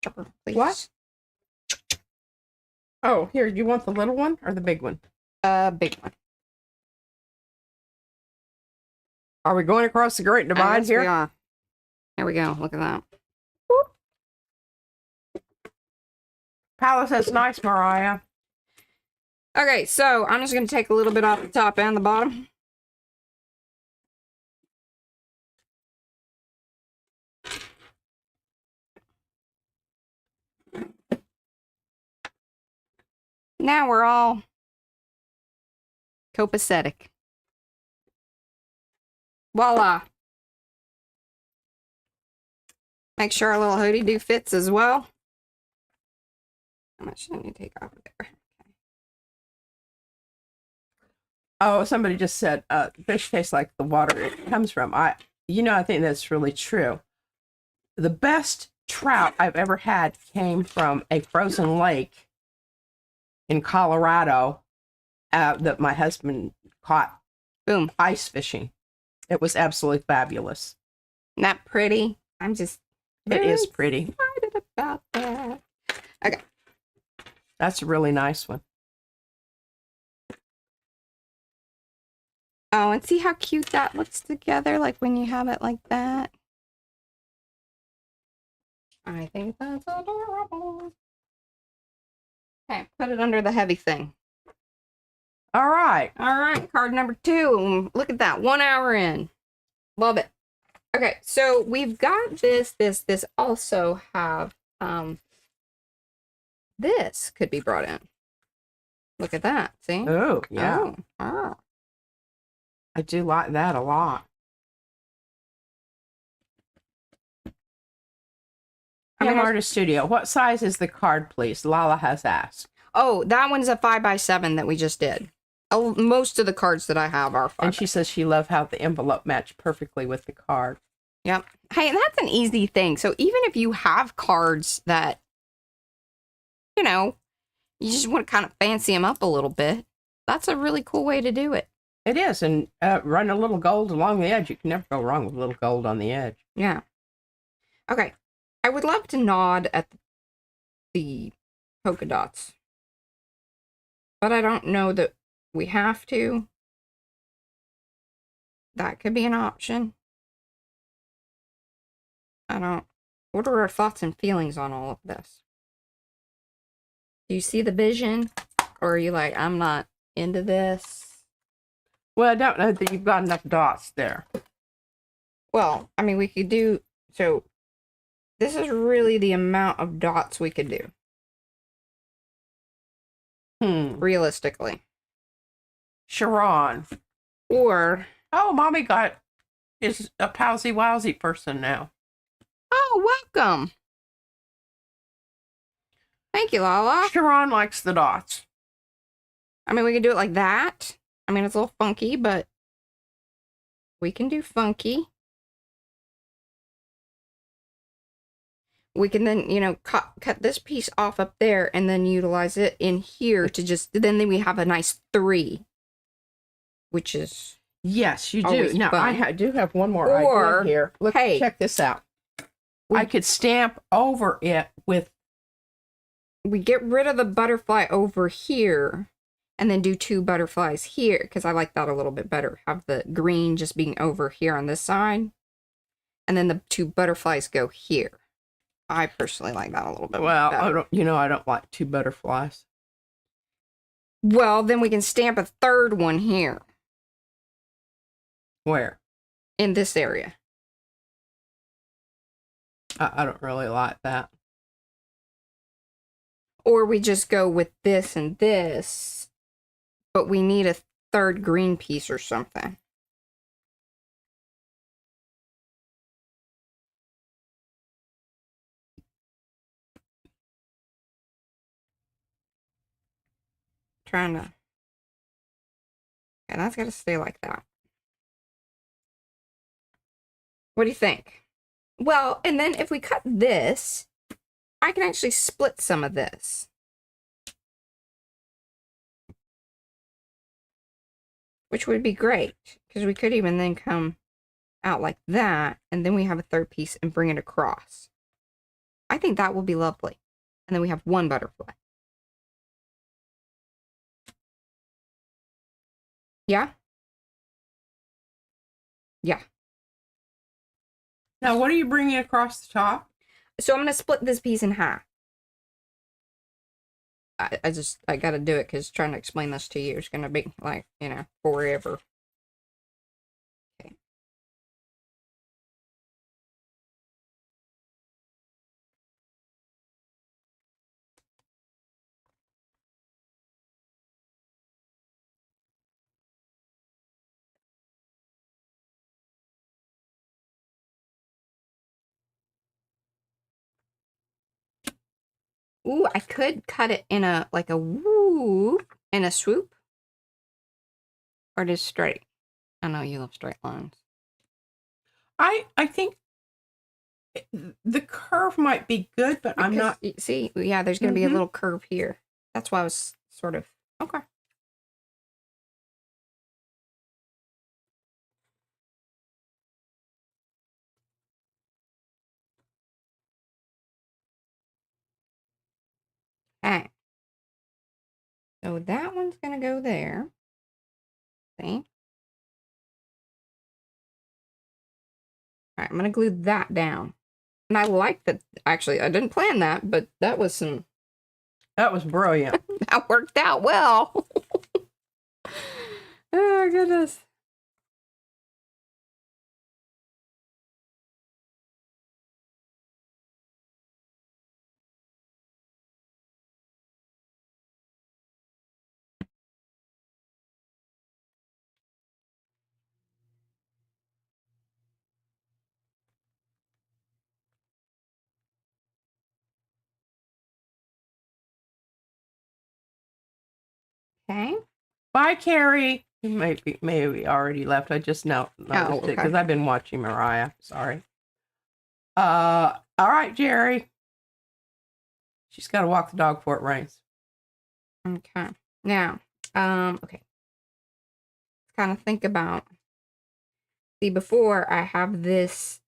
Chopper, please. What? Oh, here, you want the little one or the big one? Big one. Are we going across the Great Divide here? We are. There we go. Look at that. Palace, that's nice, Mariah. Okay, so I'm just going to take a little bit off the top and the bottom. Now we're all copacetic. Voila. Make sure our little hoodie do fits as well. How much do I need to take off of there? Okay. Oh, somebody just said fish tastes like the water it comes from. I think that's really true. The best trout I've ever had came from a frozen lake in Colorado that my husband caught Boom. ice fishing. It was absolutely fabulous. Isn't that pretty? I'm just It is pretty. excited about that. Okay. That's a really nice one. Oh, and see how cute that looks together, like when you have it like that. I think that's adorable. Okay, put it under the heavy thing. All right. All right, card number 2. Look at that, 1 hour in. Love it. Okay, so we've got this also have, this could be brought in. Look at that, see? Oh, yeah. Oh. I do like that a lot. Artist Studio. What size is the card, please? Lala has asked. Oh, that one's a 5x7 that we just did. Oh, most of the cards that I have are 5. And she says she loved how the envelope matched perfectly with the card. Yep. Hey, and that's an easy thing. So even if you have cards that, you know, you just want to kind of fancy them up a little bit, that's a really cool way to do it. It is. And run a little gold along the edge. You can never go wrong with a little gold on the edge. Yeah. Okay. I would love to nod at the polka dots, but I don't know that we have to. That could be an option. What are our thoughts and feelings on all of this? Do you see the vision? Or are you like, I'm not into this? Well, I don't know that you've got enough dots there. Well, I mean, we could do, so this is really the amount of dots we could do. Realistically. Sharon. Or, oh, Mommy is a Powsie Wowsie person now. oh, welcome. Thank you, Lala. Sharon likes the dots. I mean, we can do it like that. I mean, it's a little funky, but we can do funky. We can then, you know, cut this piece off up there and then utilize it in here to just, then we have a nice 3, which is... Yes, you do. Now, fun. I do have one more idea here. Look, hey, check this out. I could stamp over it with... We get rid of the butterfly over here and then do 2 butterflies here because I like that a little bit better. Have the green just being over here on this side and then the 2 butterflies go here. I personally like that a little bit well, better. I don't like 2 butterflies. Well, then we can stamp a 3rd one here. Where? In this area. I don't really like that. Or we just go with this and this, but we need a 3rd green piece or something. Trying to... And that's got to stay like that. What do you think? Well, and then if we cut this, I can actually split some of this. Which would be great, because we could even then come out like that, and then we have a 3rd piece and bring it across. I think that will be lovely. And then we have 1 butterfly. Yeah? Yeah. Now, what are you bringing across the top? So I'm going to split this piece in half. I got to do it because trying to explain this to you is going to be like, you know, forever. Okay. Ooh, I could cut it in a, like a whoop, in a swoop. Or just straight. I know you love straight lines. I think The curve might be good, but I'm not. See, yeah, there's going to be a little curve here. That's why I was sort of, okay. Okay. So that one's going to go there. See? All right, I'm going to glue that down. And I like that. Actually, I didn't plan that, but that was That was brilliant. that worked out well. Oh, goodness. Okay. Bye, Carrie. Maybe already left. I just noticed it because I've been watching Mariah. Sorry. All right, Jerry. She's got to walk the dog before it rains. Okay. Now, okay. Let's kind of think about. See, before I had this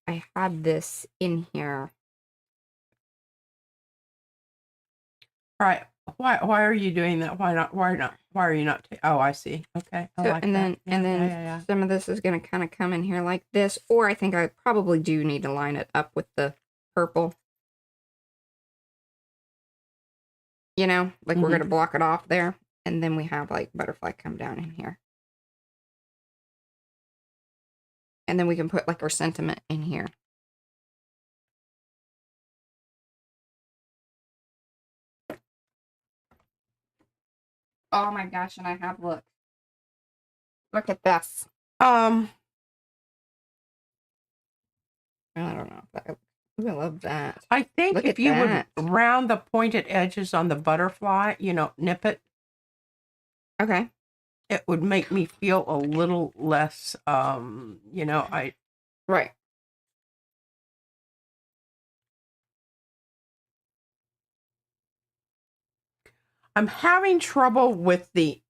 in here. All right. Why are you doing that? Why are you not? Oh, I see. Okay. I like and that. then some of this is going to kind of come in here like this, or I think I probably do need to line it up with the purple. You know, like we're going to block it off there, and then we have like butterfly come down in here. And then we can put like our sentiment in here. Oh my gosh, and I have, look at this. I don't know if that, ooh, I love that. I think if you would round the pointed edges on the butterfly, you know, nip it. Okay. It would make me feel a little less, you know, Right. I'm having trouble with the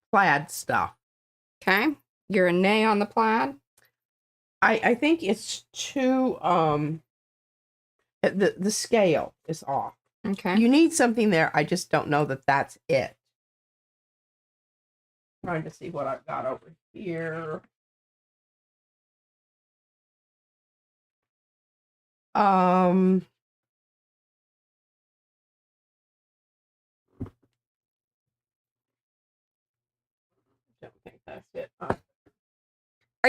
plaid stuff. Okay. You're a nay on the plaid? I think it's too, the scale is off. Okay. You need something there. I just don't know that that's it. Trying to see what I've got over here. Don't think that's it. Are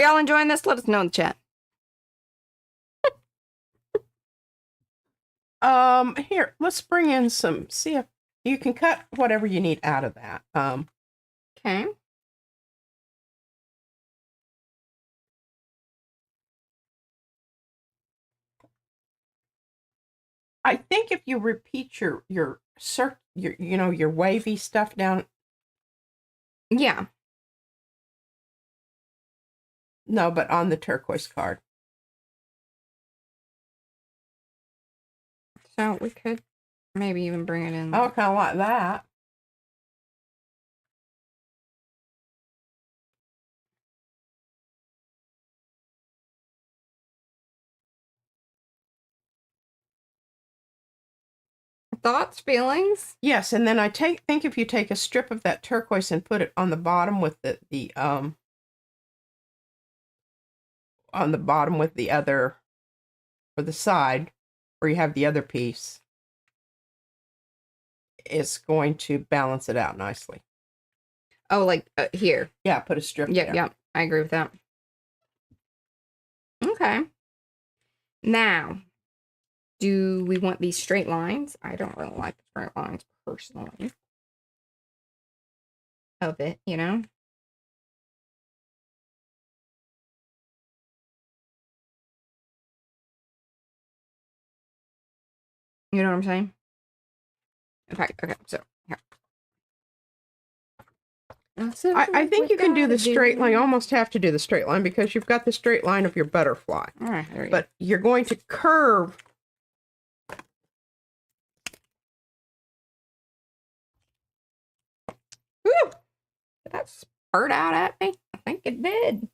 y'all enjoying this? Let us know in the chat. Here, let's bring in some, see if you can cut whatever you need out of that. Okay. I think if you repeat your you know, your wavy stuff down. Yeah. No, but on the turquoise card. So we could maybe even bring it in. Oh, kind of like that. Thoughts, feelings? Yes, and then I think if you take a strip of that turquoise and put it on the bottom with the on the bottom with the other, or the side where you have the other piece, it's going to balance it out nicely. Oh, like here. Yeah, put a strip there. Yeah, I agree with that. Okay. Now, do we want these straight lines? I don't really like the straight lines personally. Of it, you know? You know what I'm saying? Okay, so here. I think you can do the straight line. You almost have to do the straight line because you've got the straight line of your butterfly. All right, there you go. But you're going to curve. Whew. Did that spurt out at me? I think it did.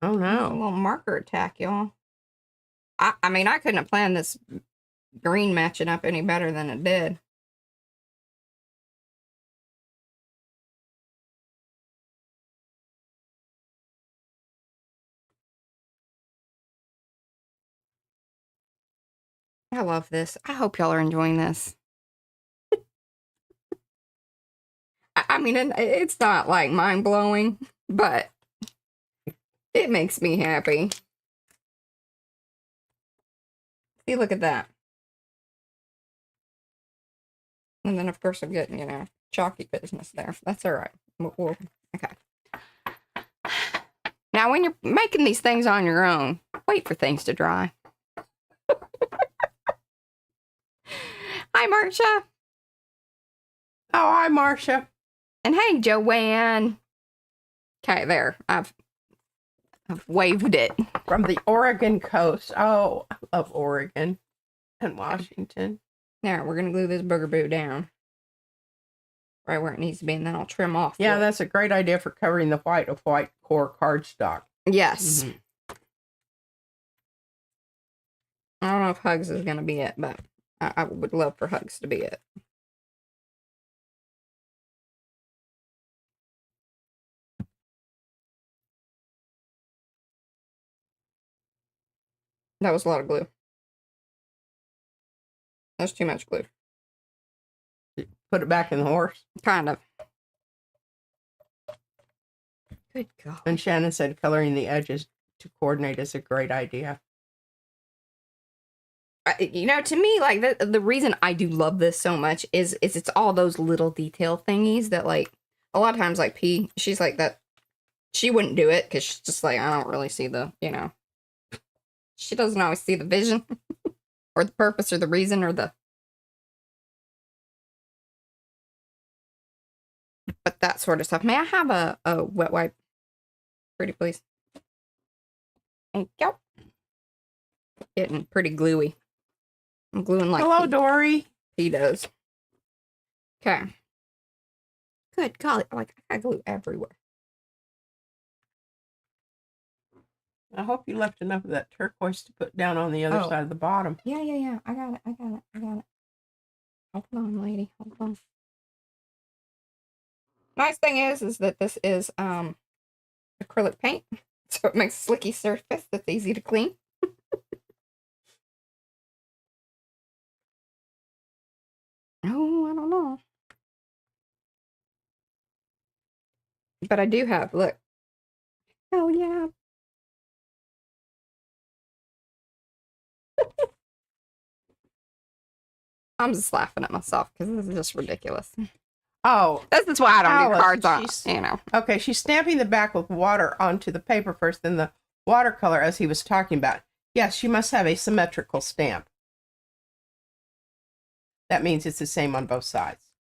Oh A no. little marker attack, y'all. I mean, I couldn't have planned this green matching up any better than it did. I love this. I hope y'all are enjoying this. I mean, it's not like mind blowing, but it makes me happy. See, look at that. And then, of course, I'm getting, you know, chalky business there. That's all right. Okay. Now, when you're making these things on your own, wait for things to dry. Hi, Marcia. Oh, hi, Marcia. And hey, Joanne. Okay, there. I've waved it. From the Oregon coast. Oh, I love Oregon and Washington. Now, we're going to glue this booger down. Right where it needs to be, and then I'll trim off. Yeah, that's a great idea for covering the white of white core cardstock. Yes. Mhm. I don't know if Hugs is going to be it, but I would love for Hugs to be it. That was a lot of glue. That's too much glue. Put it back in the horse. Kind of. Good God. And Shannon said coloring the edges to coordinate is a great idea. You know, to me, like, the reason I do love this so much is it's all those little detail thingies that, like, a lot of times, like, P, she's like that. She wouldn't do it because she's just like, I don't really see the, you know. She doesn't always see the vision or the purpose or the reason or the. But that sort of stuff. May I have a wet wipe? Pretty please. Thank you. Getting pretty gluey. I'm gluing like Hello, Dory. he does. Okay. Good golly. Like, I got glue everywhere. I hope you left enough of that turquoise to put down on the other Oh. side of the bottom. Yeah. I got it. Hold on, lady. Hold on. Nice thing is that this is acrylic paint, so it makes a slicky surface that's easy to clean. Oh, I don't know. But I do have, look. Oh, yeah. I'm just laughing at myself because this is just ridiculous. Oh, This is why I don't do Alice, cards on, she's- you know. okay. She's stamping the back with water onto the paper first, then the watercolor as he was talking about. Yes, you must have a symmetrical stamp. That means it's the same on both sides.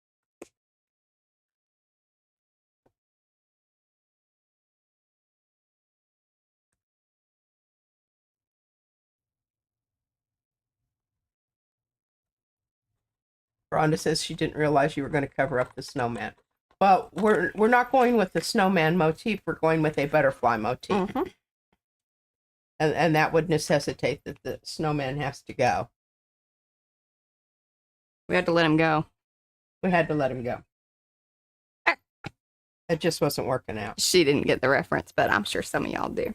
Rhonda says she didn't realize you were going to cover up the snowman. Well, we're not going with the snowman motif. We're going with a butterfly motif. Mm-hmm. And that would necessitate that the snowman has to go. We had to let him go. We had to let him go. It just wasn't working out. She didn't get the reference, but I'm sure some of y'all do.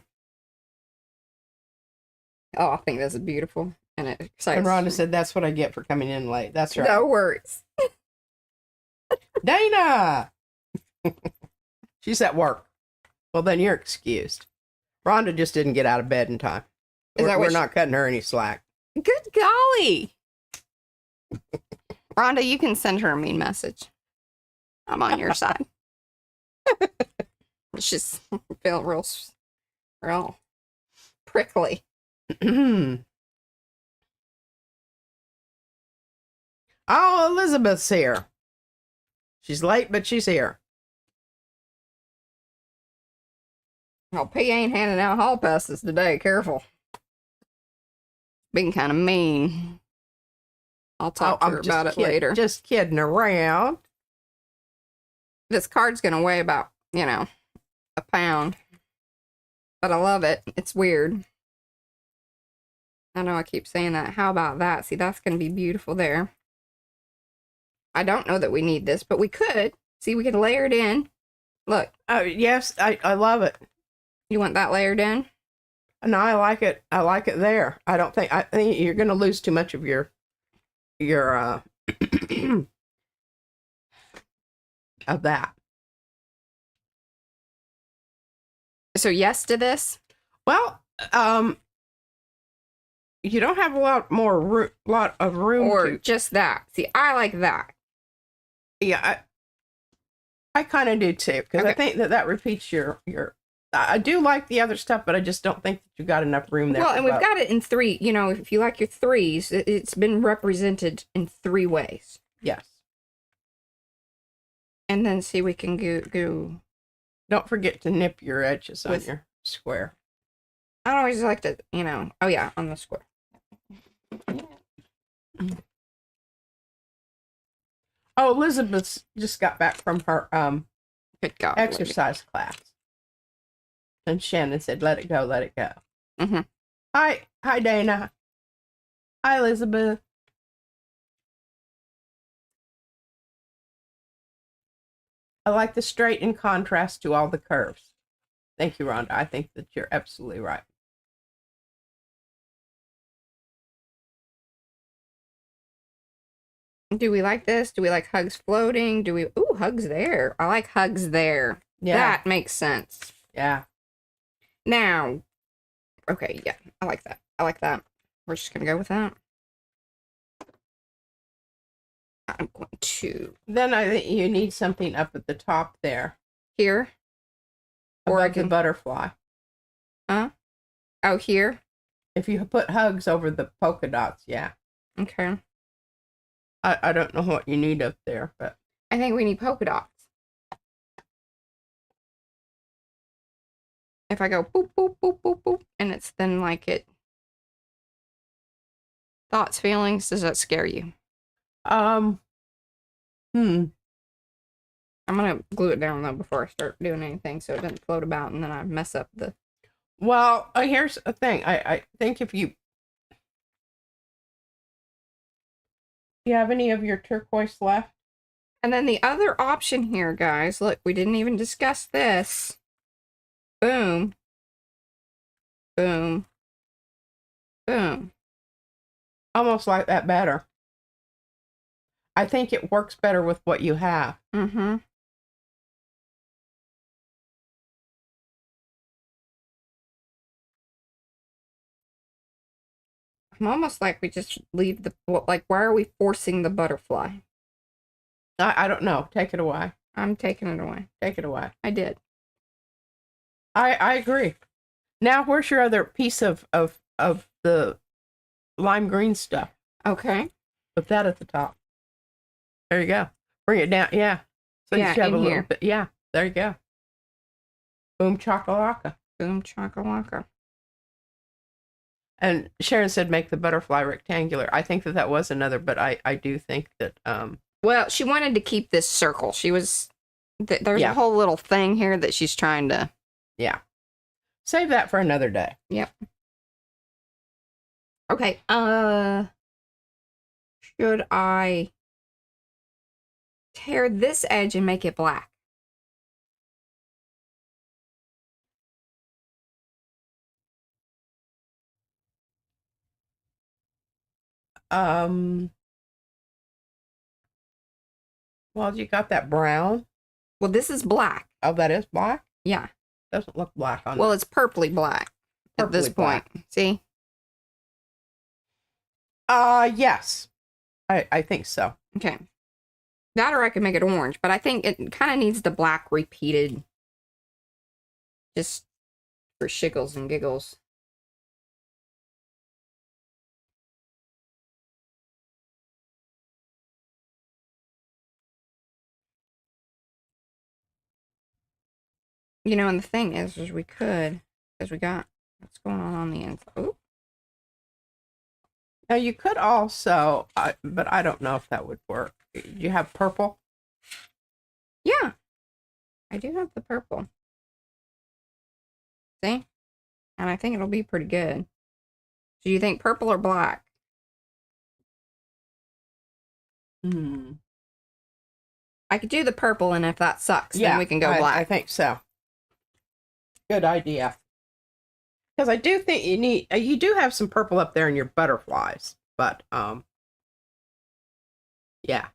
Oh, I think this is beautiful. And it excites And Rhonda said, that's what I get for coming in late. That's right. No worries. Dana! She's at work. Well, then you're excused. Rhonda just didn't get out of bed in time. Is that what We're she- not cutting her any slack. Good golly. Rhonda, you can send her a mean message. I'm on your side. She's feel real prickly. Oh, Elizabeth's here. She's late, but she's here. Well, P ain't handing out hall passes today. Careful. Being kind of mean. I'll talk to her about it later. Just kidding around. This card's going to weigh about, a pound. But I love it. It's weird. I know I keep saying that. How about that? See, that's going to be beautiful there. I don't know that we need this, but we could. See, we can layer it in. Look. Oh, yes, I love it. You want that layered in? No, I like it. I like it there. I think you're going to lose too much of your of that. So yes to this? Well, you don't have a lot of room. Or just that. See, I like that. Yeah, I kind of do too, because I think that repeats your. I do like the other stuff, but I just don't think that you got enough room there. Well, and we've got it in 3. If you like your 3s, it's been represented in 3 ways. Yes. And then see, we can go. Don't forget to nip your edges on your square. I always like to, oh yeah, on the square. Oh, Elizabeth just got back from her Good God, exercise class. And Shannon said, let it go, let it go. Mm-hmm. Hi, Dana. Hi, Elizabeth. I like the straight in contrast to all the curves. Thank you, Rhonda. I think that you're absolutely right. Do we like this? Do we like hugs floating? Ooh, hugs there. I like hugs there. Yeah. That makes sense. Yeah. Now, okay, yeah, I like that. I like that. We're just going to go with that. I'm going to... Then I think you need something up at the top there. Here? Or I can... the butterfly. Huh? Oh, here? If you put hugs over the polka dots, yeah. Okay. I don't know what you need up there, but... I think we need polka dots. If I go boop, boop, boop, boop, boop, and it's then like it... Thoughts, feelings, does that scare you? I'm gonna glue it down though before I start doing anything so it doesn't float about and then I mess up the... Well, here's a thing. I think if you have any of your turquoise left? And then the other option here, guys, look, we didn't even discuss this. Boom. Boom. Boom. Almost like that better. I think it works better with what you have. Mm-hmm. I'm almost like we just leave the... Like, why are we forcing the butterfly? I don't know. Take it away. I'm taking it away. Take it away. I did. I agree. Now, where's your other piece of the lime green stuff? Okay. Put that at the top. There you go. Bring it down. Yeah. So yeah, you have in a little here. bit. Yeah. There you go. Boom chakalaka. Boom chakalaka. And Sharon said make the butterfly rectangular. I think that was another, but I do think that... Well, she wanted to keep this circle. She was... There's a whole little thing here that she's trying to... Yeah. Save that for another day. Yep. Okay, should I tear this edge and make it black? Well, you got that brown. Well, this is black. Oh, that is black? Yeah. Doesn't look black on Well, it's purpley black at this point. See? Yes. I think so. Okay. That or I could make it orange, but I think it kind of needs the black repeated. Just for shiggles and giggles. You know, and the thing is we could, because we got what's going on the inside. Ooh. Now you could also, but I don't know if that would work. You have purple? Yeah, I do have the purple. See? And I think it'll be pretty good. Do you think purple or black? I could do the purple, and if that sucks, then we can go black. I think so. Good idea. Because I do think you do have some purple up there in your butterflies, but yeah.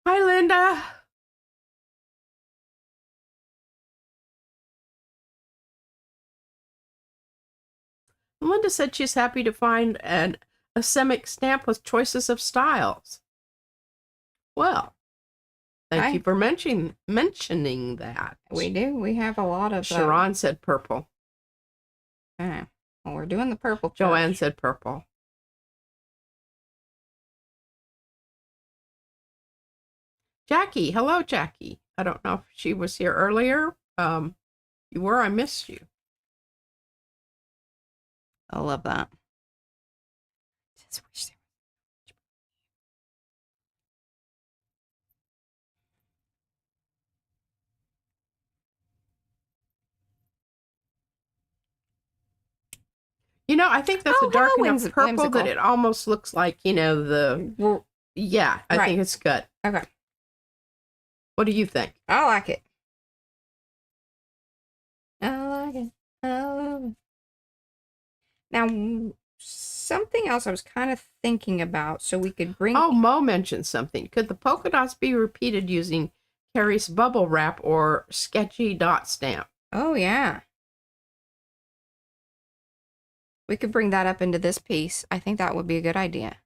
Hi, Linda. Linda said she's happy to find an Asemic stamp with choices of styles. Well, thank you for mentioning that. We do. We have a lot of... Sharon said purple. Okay. Well, we're doing the purple first. Joanne said purple. Jackie. Hello, Jackie. I don't know if she was here earlier. You were. I missed you. I love that. Just wish there was... You know, I think that's a dark enough purple that it almost looks like, you know, the... Yeah, I think it's good. Okay. What do you think? I like it. I like it. I love it. Now, something else I was kind of thinking about, so we could bring... Oh, Mo mentioned something. Could the polka dots be repeated using Carrie's bubble wrap or sketchy dot stamp? Oh, yeah. We could bring that up into this piece. I think that would be a good idea.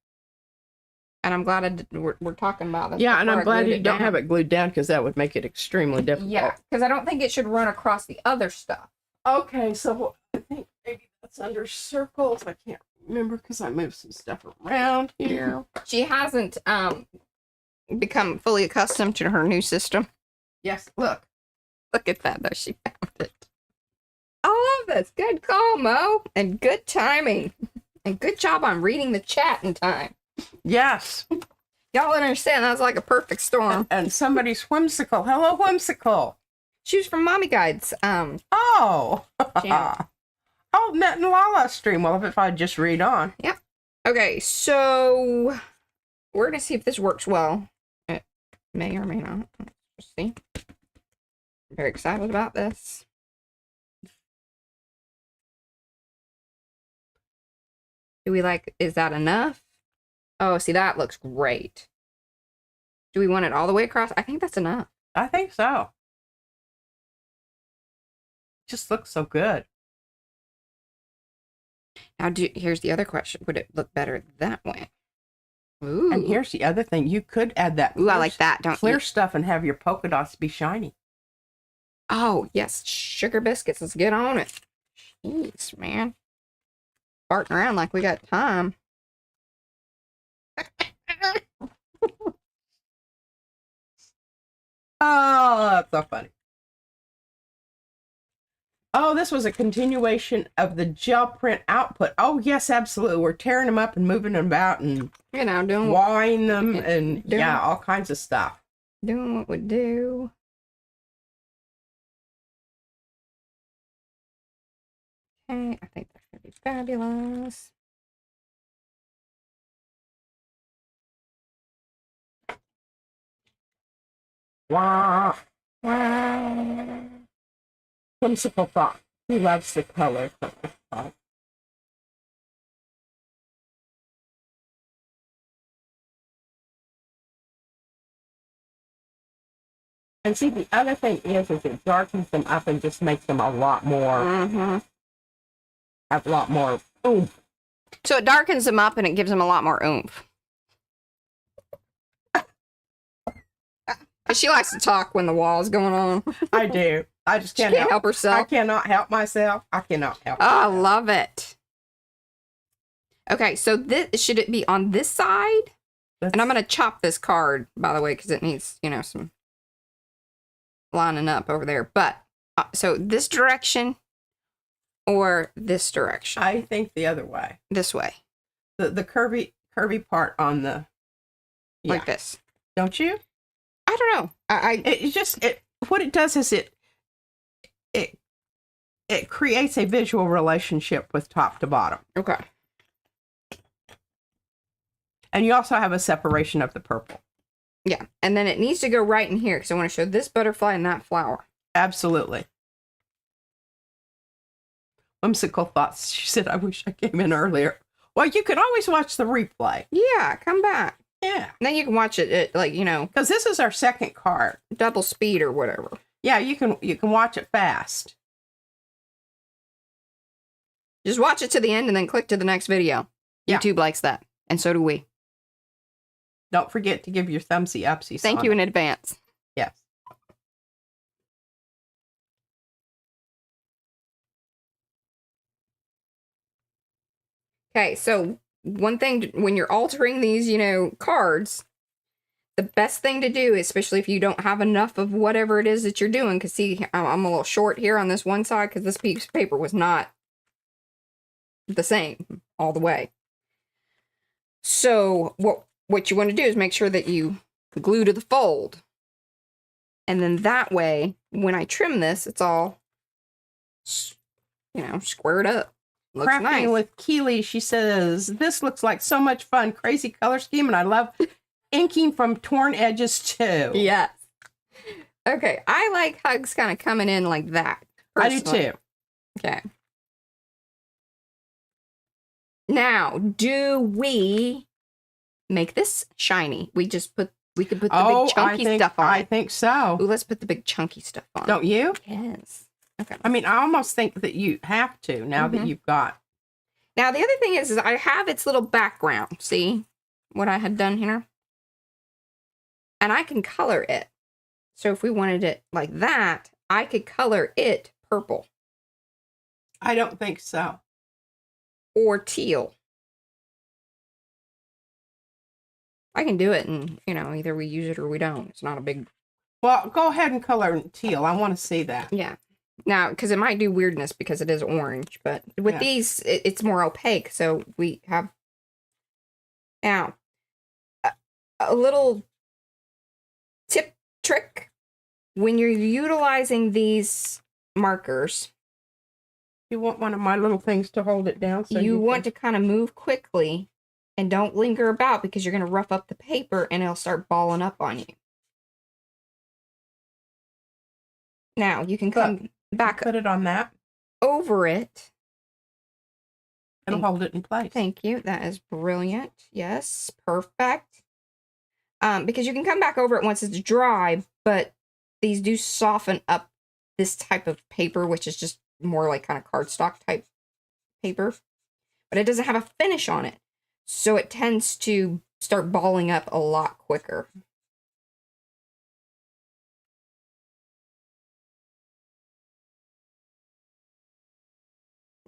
And I'm glad we're talking about this. Yeah, and I'm glad you don't have it glued down, because that would make it extremely difficult. Yeah, because I don't think it should run across the other stuff. Okay, so I think maybe that's under circles. I can't remember because I moved some stuff around here. She hasn't become fully accustomed to her new system. Yes, look. Look at that, though. She found it. I love this. Good call, Mo. And good timing. And good job on reading the chat in time. Yes. Y'all understand, that was like a perfect storm. And somebody's whimsical. Hello, whimsical. She was from Mommy Guides. Oh. Oh, Net and Lala stream. Well, if I just read on. Yep. Okay, so we're going to see if this works well. It may or may not. Let's see. I'm very excited about this. Do we like, is that enough? Oh, see, that looks great. Do we want it all the way across? I think that's enough. I think so. Just looks so good. Now, here's the other question. Would it look better that way? Ooh. And here's the other thing. You could add that Ooh, I like that, don't clear you? stuff and have your polka dots be shiny. Oh, yes. Sugar biscuits. Let's get on it. Jeez, man. Farting around like we got time. Oh, that's so funny. Oh, this was a continuation of the gel print output. Oh, yes, absolutely. We're tearing them up and moving them about and doing wine them and yeah, all kinds of stuff. Doing what we do. Okay, I think that's gonna be fabulous. Wow. Wow. Whimsical thought. He loves the color. And see, the other thing is it darkens them up and just makes them a lot more, have a lot more oomph. So it darkens them up and it gives them a lot more oomph. She likes to talk when the wall's going on. I do. I just can't help herself. I cannot help myself. I cannot help myself. I love it. Okay, so this should it be on this side? And I'm going to chop this card, by the way, because it needs, you know, some lining up over there. But, so this direction or this direction? I think the other way. This way. The curvy part on the... Yeah. Like this. Don't you? I don't know. What it does is it creates a visual relationship with top to bottom. Okay. And you also have a separation of the purple. Yeah. And then it needs to go right in here because I want to show this butterfly and that flower. Absolutely. Whimsical thoughts. She said, I wish I came in earlier. Well, you can always watch the replay. Yeah, come back. Yeah. And then you can watch it like, you know. Because this is our second card. Double speed or whatever. Yeah, you can watch it fast. Just watch it to the end and then click to the next video. Yeah. YouTube likes that. And so do we. Don't forget to give your thumbsy upsies. Thank you in advance. Yes. Okay, so one thing, when you're altering these, you know, cards, the best thing to do, especially if you don't have enough of whatever it is that you're doing, because see, I'm a little short here on this one side because this piece of paper was not the same all the way. So what you want to do is make sure that you glue to the fold. And then that way, when I trim this, it's all, you know, squared up. Looks Crafting nice. with Keely, she says, this looks like so much fun. Crazy color scheme, and I love inking from torn edges too. Yes. Okay, I like hugs kind of coming in like that. I do personally. too. Okay. Now, do we make this shiny? We could put the big chunky stuff on I it. think so. Ooh, let's put the big chunky stuff on. Don't you? Yes. Okay. I mean, I almost think that you have to now that you've got. Now, the other thing is I have its little background. See what I had done here? And I can color it. So if we wanted it like that, I could color it purple. I don't think so. Or teal. I can do it and, you know, either we use it or we don't. It's not a big... Well, go ahead and color in teal. I want to see that. Yeah. Now, because it might do weirdness because it is orange, but with these, it's more opaque. So we have... Now, a little tip trick. When you're utilizing these markers... You want one of my little things to hold it down? So you want to kind of move quickly and don't linger about because you're going to rough up the paper and it'll start balling up on you. Now, you can come back, put it on that. over it. It'll hold it in place. Thank you. That is brilliant. Yes, perfect. Because you can come back over it once it's dry, but these do soften up this type of paper, which is just more like kind of cardstock type paper. But it doesn't have a finish on it. So it tends to start balling up a lot quicker.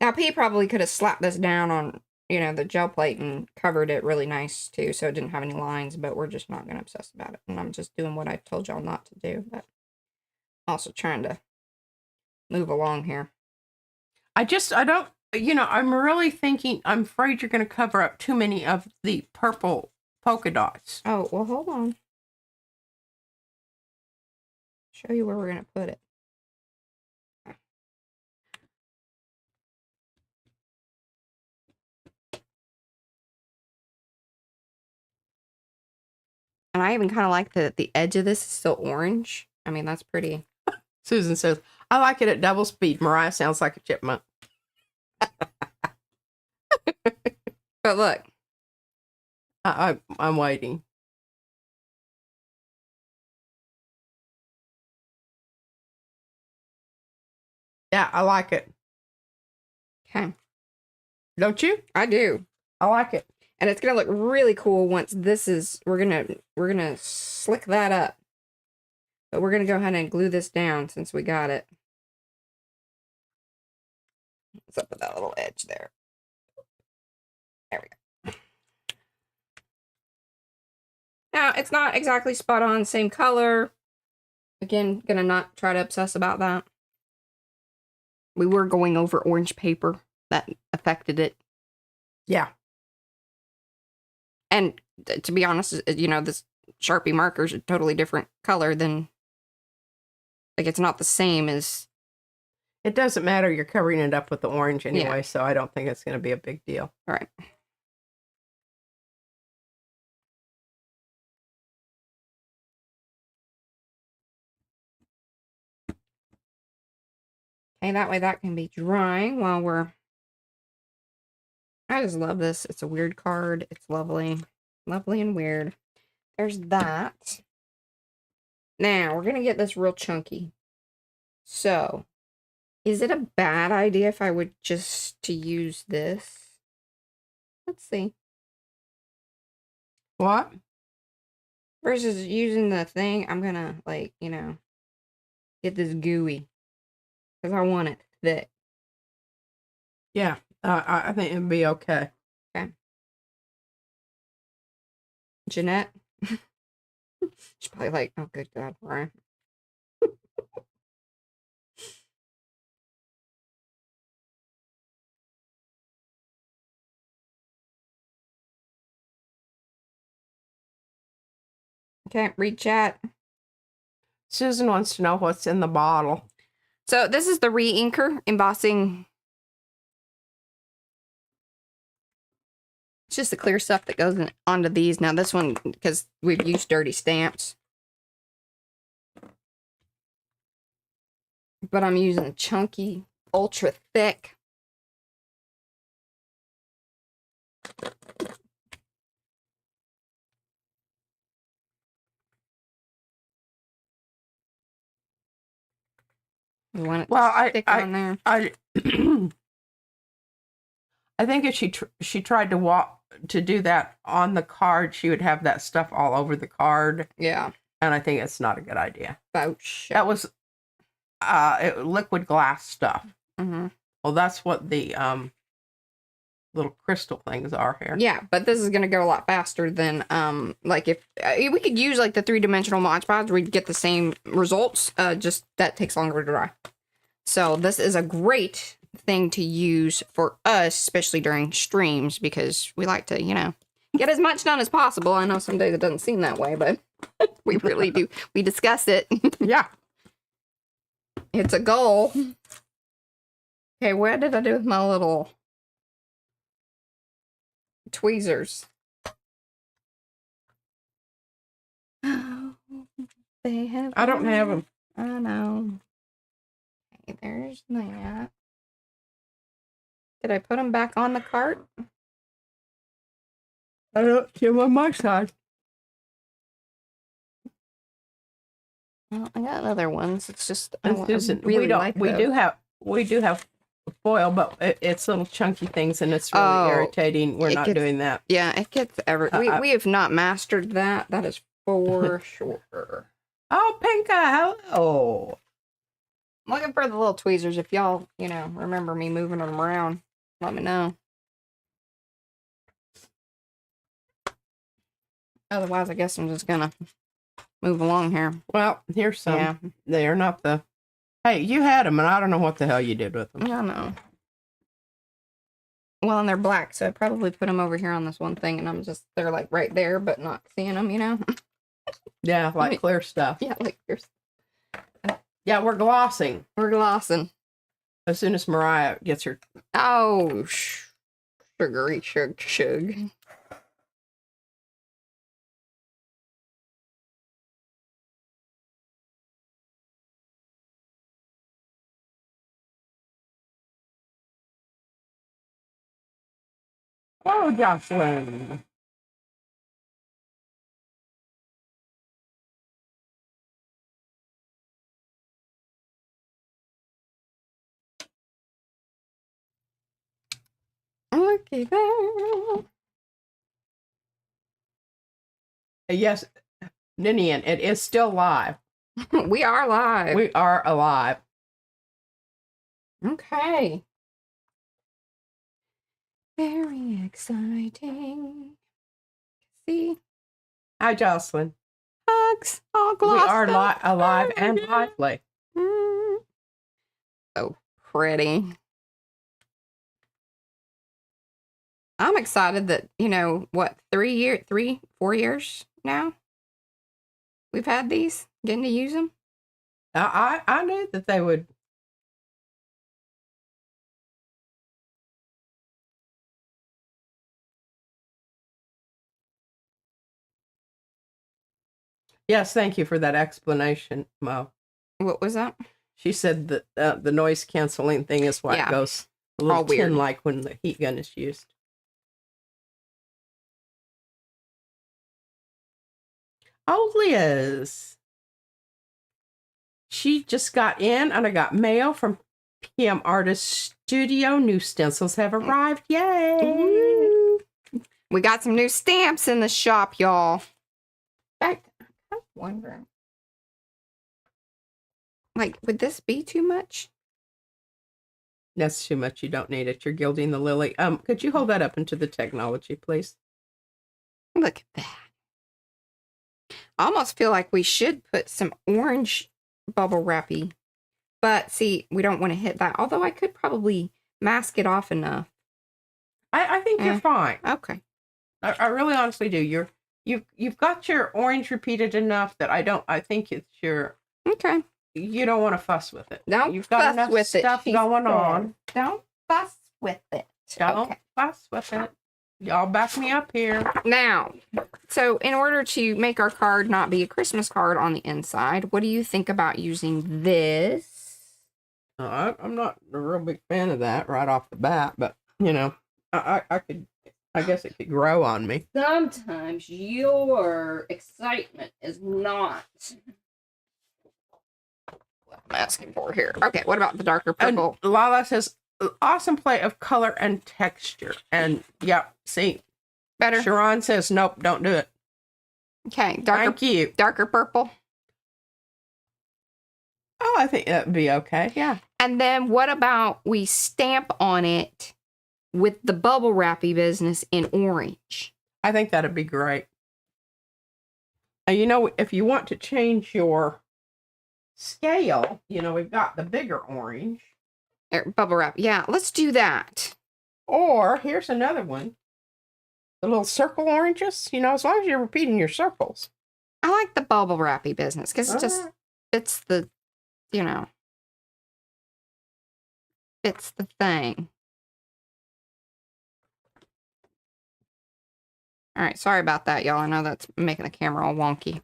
Now, P probably could have slapped this down on, you know, the gel plate and covered it really nice, too, so it didn't have any lines, but we're just not going to obsess about it. And I'm just doing what I told y'all not to do, but also trying to move along here. I don't, you know, I'm really thinking, I'm afraid you're going to cover up too many of the purple polka dots. Oh, well, hold on. Show you where we're going to put it. And I even kind of like that the edge of this is still orange. I mean, that's pretty. Susan says, I like it at double speed. Mariah sounds like a chipmunk. But look. I'm waiting. Yeah, I like it. Okay. Don't you? I do. I like it. And it's going to look really cool once this is, we're going to slick that up. But we're going to go ahead and glue this down since we got it. What's up with that little edge there? There we go. Now, it's not exactly spot on, same color. Again, gonna not try to obsess about that. We were going over orange paper that affected it. Yeah. And to be honest, you know, this Sharpie marker is a totally different color than, like, it's not the same as... It doesn't matter. You're covering it up with the orange anyway, so I don't think it's going to be a big deal. All right. Okay, that way that can be drying while we're... I just love this. It's a weird card. It's lovely. Lovely and weird. There's that. Now, we're going to get this real chunky. So, is it a bad idea if I would just to use this? Let's see. What? Versus using the thing, I'm going to, like, you know, get this gooey. Because I want it thick. Yeah, I think it'd be okay. Okay. Jeanette? She's probably like, oh, good God, Ryan. Okay, read chat. Susan wants to know what's in the bottle. So this is the re-inker embossing. It's just the clear stuff that goes onto these. Now this one, because we've used dirty stamps. But I'm using a chunky, ultra thick. You want it to stick on there? I think if she tried to do that on the card, she would have that stuff all over the card. Yeah. And I think it's not a good idea. Ouch. That was liquid glass stuff. Mm-hmm. Well, that's what the little crystal things are here. Yeah, but this is going to go a lot faster than, like, if we could use, like, the 3-dimensional Mod Podge, we'd get the same results, just that takes longer to dry. So this is a great thing to use for us, especially during streams, because we like to, you know, get as much done as possible. I know some days it doesn't seem that way, but we really do. We discuss it. Yeah. It's a goal. Okay, what did I do with my little tweezers? They have. I don't have them. I know. Okay, there's that. Did I put them back on the cart? I don't see them on my side. Well, I got other ones. It's just we do have foil, but it's little chunky things, and it's really irritating. We're not doing that. Yeah, it gets we have not mastered that. That is for sure. Oh, Pinka, hello. I'm looking for the little tweezers. If y'all, you know, remember me moving them around, let me know. Otherwise, I guess I'm just gonna move along here. Well, here's some. Yeah. They're not the... Hey, you had them, and I don't know what the hell you did with them. I know. Well, and they're black, so I probably put them over here on this one thing, and they're like right there, but not seeing them, you know? Yeah, like clear stuff. Yeah, like clear stuff. Yeah, we're glossing. We're glossing. As soon as Mariah gets her... Oh, sugary shug. Oh, Jocelyn. Okay, girl. Yes, Ninian, it is still live. We are live. We are alive. Okay. Very exciting. See? Hi, Jocelyn. Hugs. All We glossed are up. alive and lively. So pretty. I'm excited that, what, 4 years now? We've had these, getting to use them. I knew that they would. Yes, thank you for that explanation, Mo. What was that? She said that the noise canceling thing is why it goes a little all weird. tin-like when the heat gun is used. Oh, Liz. She just got in, and I got mail from PM Artist Studio. New stencils have arrived. Yay! Ooh. We got some new stamps in the shop, y'all. In fact, I'm kind of wondering, would this be too much? That's too much. You don't need it. You're gilding the lily. Could you hold that up into the technology, please? Look at that. I almost feel like we should put some orange bubble wrappy. But see, we don't want to hit that. Although I could probably mask it off enough. I think you're fine. Okay. I really honestly do. You've got your orange repeated enough that I think it's your. Okay. You don't want to fuss with it. You've got enough with stuff going on. Don't fuss with it. Don't fuss with it. Y'all back me up here. Now, so in order to make our card not be a Christmas card on the inside, what do you think about using this? I'm not a real big fan of that right off the bat, but I guess it could grow on me. Sometimes your excitement is not what I'm asking for here. Okay, what about the darker purple? And Lala says, awesome play of color and texture. And yep, see. Better. Sharon says, nope, don't do it. Okay, Thank you. Darker purple. Oh, I think that would be okay. Yeah. And then what about we stamp on it with the bubble wrappy business in orange? I think that'd be great. And if you want to change your scale, we've got the bigger orange. Bubble wrap. Yeah, let's do that. Or here's another one. The little circle oranges, as long as you're repeating your circles. I like the bubble wrappy business because it just fits the, fits the thing. All right, sorry about that, y'all. I know that's making the camera all wonky.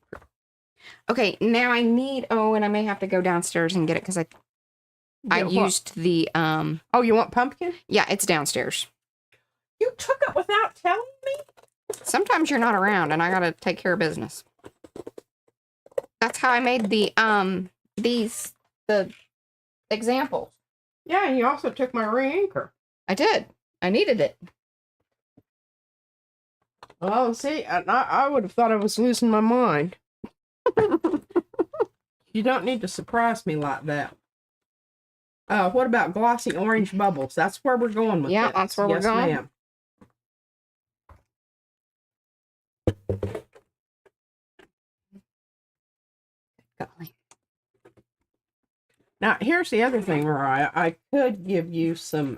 Okay, now I need, and I may have to go downstairs and get it because I used the, Oh, you want pumpkin? Yeah, it's downstairs. You took it without telling me? Sometimes you're not around and I gotta take care of business. That's how I made the examples. Yeah, and you also took my re-anchor. I did. I needed it. Oh, see, I would have thought I was losing my mind. You don't need to surprise me like that. What about glossy orange bubbles? That's where we're going with Yeah, this. that's where we're going. Ma'am. Golly. Now, here's the other thing, Mariah. I could give you some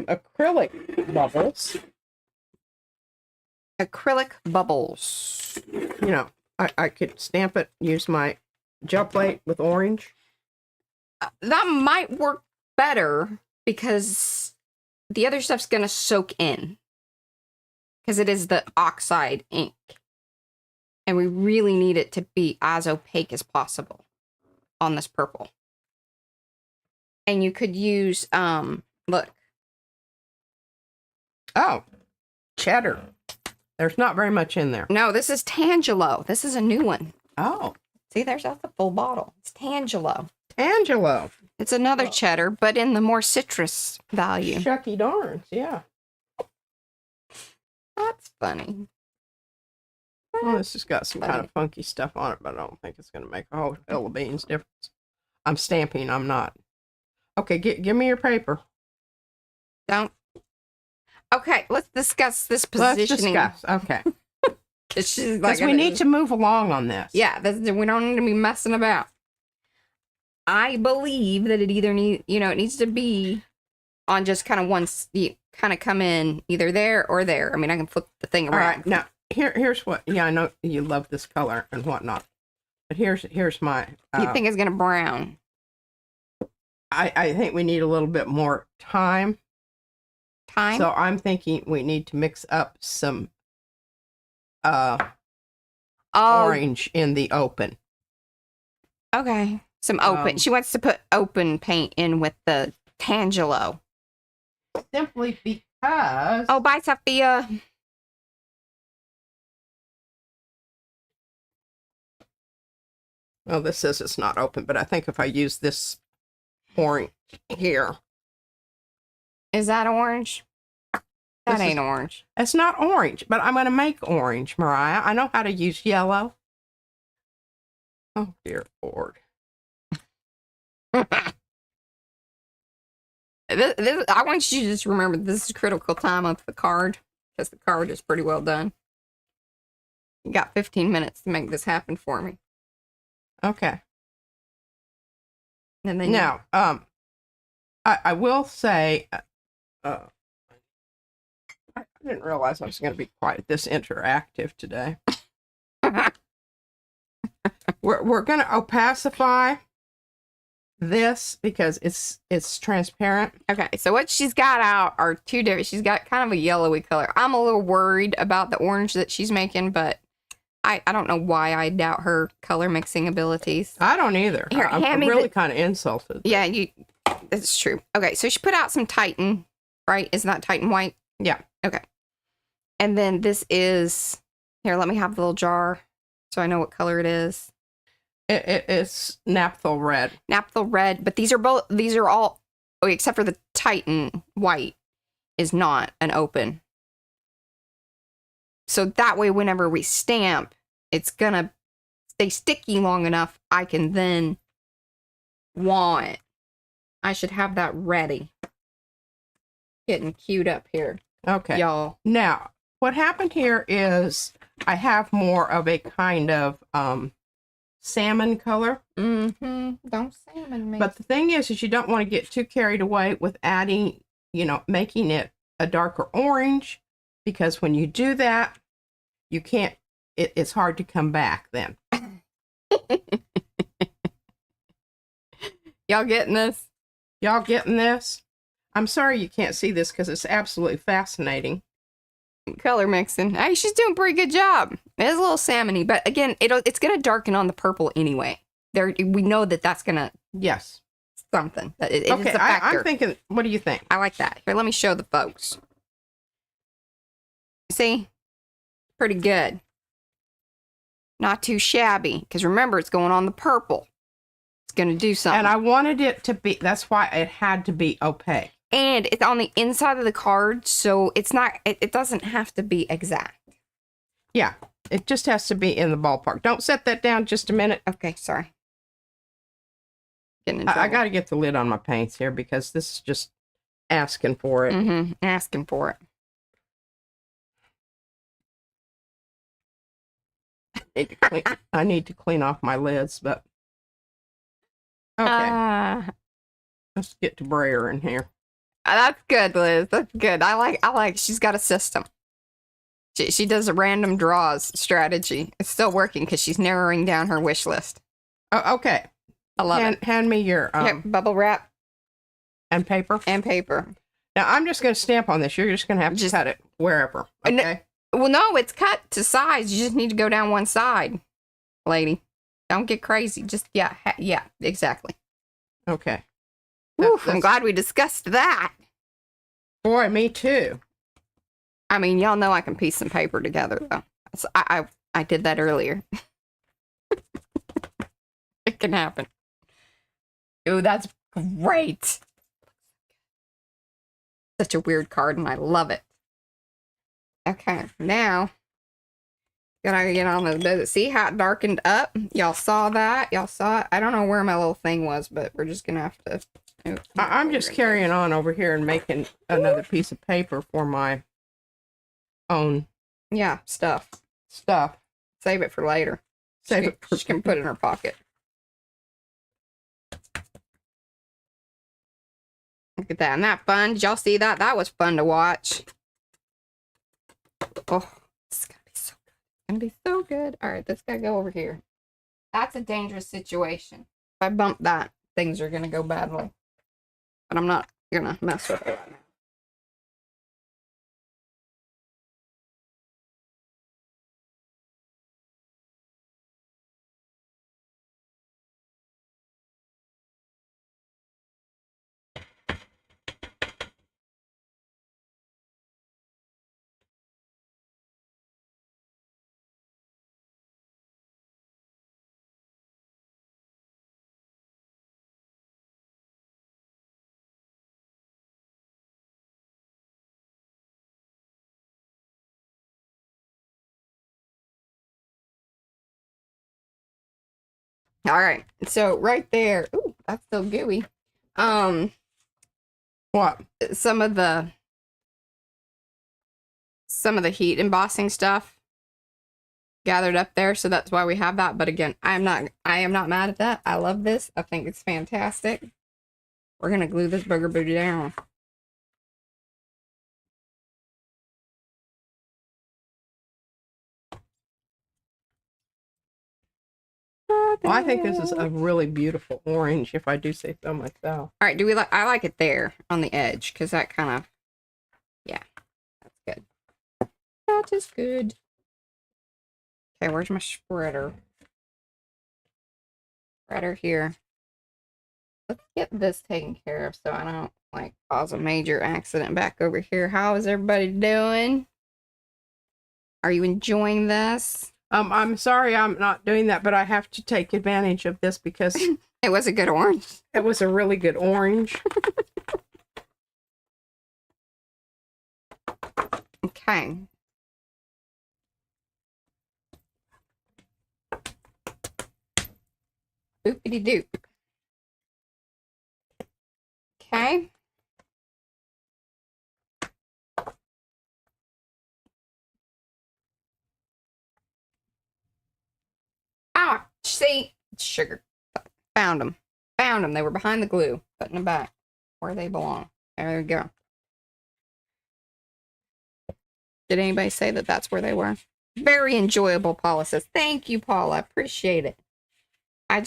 acrylic bubbles. Acrylic bubbles. I could stamp it, use my gel plate with orange. That might work better because the other stuff's going to soak in. Because it is the oxide ink. And we really need it to be as opaque as possible on this purple. And you could use, look. Oh, cheddar. There's not very much in there. No, this is Tangelo. This is a new one. Oh. See, that's the full bottle. It's Tangelo. Tangelo. It's another cheddar, but in the more citrus value. Shucky darns, yeah. That's funny. Well, this has got some kind of funky stuff on it, but I don't think it's going to make a whole hell of beans difference. I'm stamping, I'm not. Okay, give me your paper. Don't Okay, let's discuss this Let's positioning. discuss. Okay. Because she's like, Because we need to move along on this. yeah, we don't need to be messing about. I believe that it either it needs to be on just kind of one, kind of come in either there or there. I mean, I can flip the thing All around. right. Now, here's what. Yeah, I know you love this color and whatnot. But here's my. You think it's going to brown? I think we need a little bit more time. Time? So I'm thinking we need to mix up some orange in the open. Okay. Some open. She wants to put open paint in with the Tangelo. Simply because. Oh, by Sophia. Well, this says it's not open, but I think if I use this orange here. Is that orange? That ain't orange. It's not orange, but I'm going to make orange, Mariah. I know how to use yellow. Oh, dear Lord. I want you to just remember this is critical time of the card, because the card is pretty well done. You got 15 minutes to make this happen for me. Okay. And then now, I will say, I didn't realize I was going to be quite this interactive today. We're going to opacify this because it's transparent. Okay, so what she's got out are two different. She's got kind of a yellowy color. I'm a little worried about the orange that she's making, but I don't know why I doubt her color mixing abilities. I don't either. Here, I'm really kind of insulted. Yeah, it's true. Okay, so she put out some Titan, right? Isn't that Titan white? Yeah. Okay. And then this is, here, let me have the little jar so I know what color it is. It's Naphthol red. Naphthol red, but these are all, except for the Titan white is not an open. So that way, whenever we stamp, it's gonna stay sticky long enough, I can then waw it. I should have that ready. Getting queued up here. Okay. Y'all. Now, what happened here is I have more of a kind of salmon color. Mm-hmm. Don't salmon me. But the thing is you don't want to get too carried away with adding, making it a darker orange, because when you do that, you can't, it's hard to come back then. Y'all getting this? Y'all getting this? I'm sorry you can't see this because it's absolutely fascinating. Color mixing. Hey, she's doing a pretty good job. It is a little salmony, but again, it's gonna darken on the purple anyway. We know that's gonna something. It is Okay, a factor. I'm thinking. What do you think? I like that. Here, let me show the folks. See, pretty good. Not too shabby. Because remember, it's going on the purple. It's gonna do something. And I wanted it to be. That's why it had to be opaque. And it's on the inside of the card, so it's not. It doesn't have to be exact. Yeah, it just has to be in the ballpark. Don't set that down just a minute. Okay, sorry. I got to get the lid on my paints here because this is just asking for it. Mm-hmm. Asking for it. I need to clean off my lids, but okay. Let's get to Brayer in here. That's good, Liz. That's good. I like. She's got a system. She does a random draws strategy. It's still working because she's narrowing down her wish list. Oh, okay. I love it. Hand me your bubble wrap and paper. And paper. Now I'm just going to stamp on this. You're just going to have to cut it wherever. Okay. Well, no, it's cut to size. You just need to go down one side, lady. Don't get crazy. Just yeah, exactly. Okay. I'm glad we discussed that. Boy, me too. I mean, y'all know I can piece some paper together, though. So I did that earlier. It can happen. Ooh, that's great. Such a weird card, and I love it. Okay, now gotta get on the. See how it darkened up? Y'all saw that? Y'all saw it? I don't know where my little thing was, but we're just gonna have to Oh, I'm just carrying on over here and making another piece of paper for my own yeah, stuff. Save it for later. Save it for she can put it in her pocket. Look at that. Isn't that fun? Did y'all see that? That was fun to watch. Oh, it's gonna be so good. It's gonna be so good. All right, this gotta go over here. That's a dangerous situation. If I bump that, things are gonna go badly. But I'm not gonna mess with it right now. All right, so right there, ooh, that's still gooey. What? Some of the heat embossing stuff gathered up there, so that's why we have that. But again, I am not mad at that. I love this. I think it's fantastic. We're gonna glue this booger booty down. Well, I think this is a really beautiful orange, if I do say so myself. All right, I like it there on the edge, because that kind of, yeah, that's good. That is good. Okay, where's my spreader? Spreader here. Let's get this taken care of so I don't, like, cause a major accident back over here. How is everybody doing? Are you enjoying this? I'm sorry I'm not doing that, but I have to take advantage of this because it was a good orange. It was a really good orange. Okay. Boopity doop. Okay. Ah, see, sugar. Found them. Found them. They were behind the glue, putting them back where they belong. There we go. Did anybody say that that's where they were? Very enjoyable, Paula says. Thank you, Paula. I appreciate it. I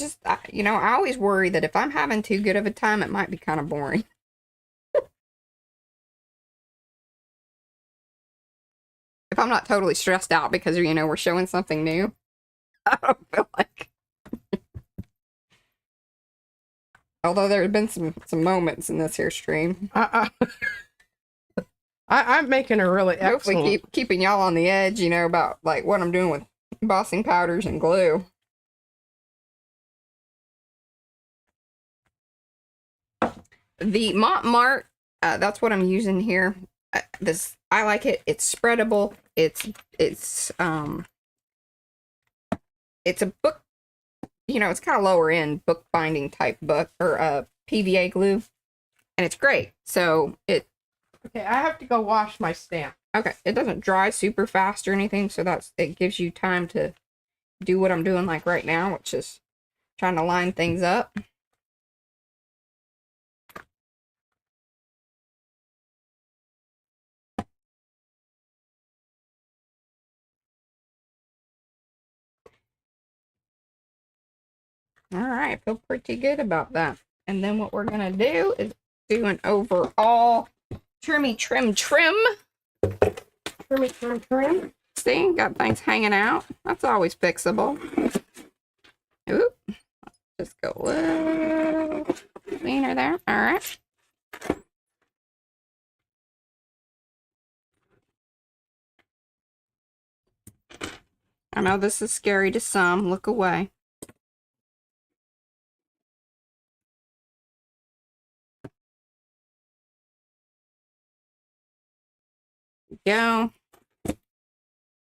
always worry that if I'm having too good of a time, it might be kind of boring. If I'm not totally stressed out because, we're showing something new, I don't feel like. Although there have been some moments in this here stream. I'm making a really excellent. Hopefully keeping y'all on the edge, about like what I'm doing with embossing powders and glue. The Mont Mart, that's what I'm using here. I like it. It's spreadable. It's a book, it's kind of lower end book binding type book or PVA glue, and it's great. So okay, I have to go wash my stamp. Okay, it doesn't dry super fast or anything, so it gives you time to do what I'm doing like right now, which is trying to line things up. All right, I feel pretty good about that. And then what we're gonna do is do an overall trimmy trim. Trimmy trim. See, got things hanging out. That's always fixable. Oop. Let's just go a little cleaner there. All right. I know this is scary to some. Look away. Go.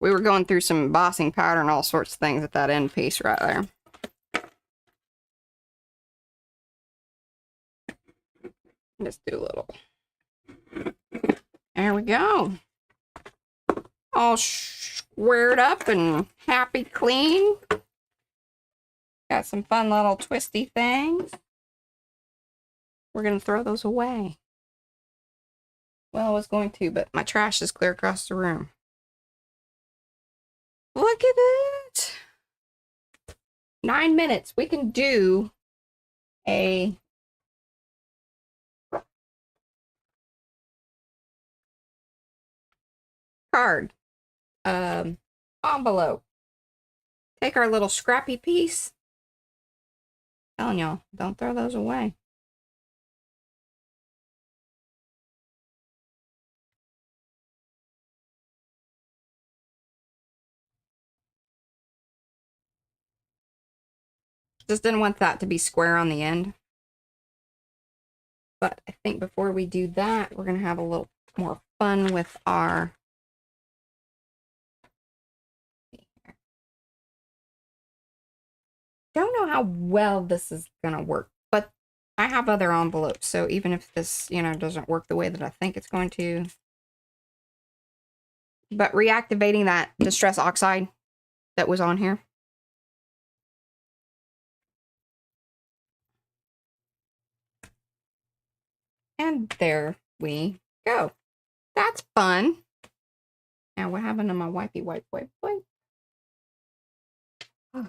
We were going through some embossing powder and all sorts of things at that end piece right there. Just do a little. There we go. All squared up and happy clean. Got some fun little twisty things. We're going to throw those away. Well, I was going to, but my trash is clear across the room. Look at it. 9 minutes. We can do a card. Envelope. Take our little scrappy piece. Telling y'all, don't throw those away. Just didn't want that to be square on the end. But I think before we do that, we're going to have a little more fun with our... Don't know how well this is going to work, but I have other envelopes. So even if this, doesn't work the way that I think it's going to. But reactivating that distress oxide that was on here. And there we go. That's fun. Now what happened to my wipey wipe? Oh.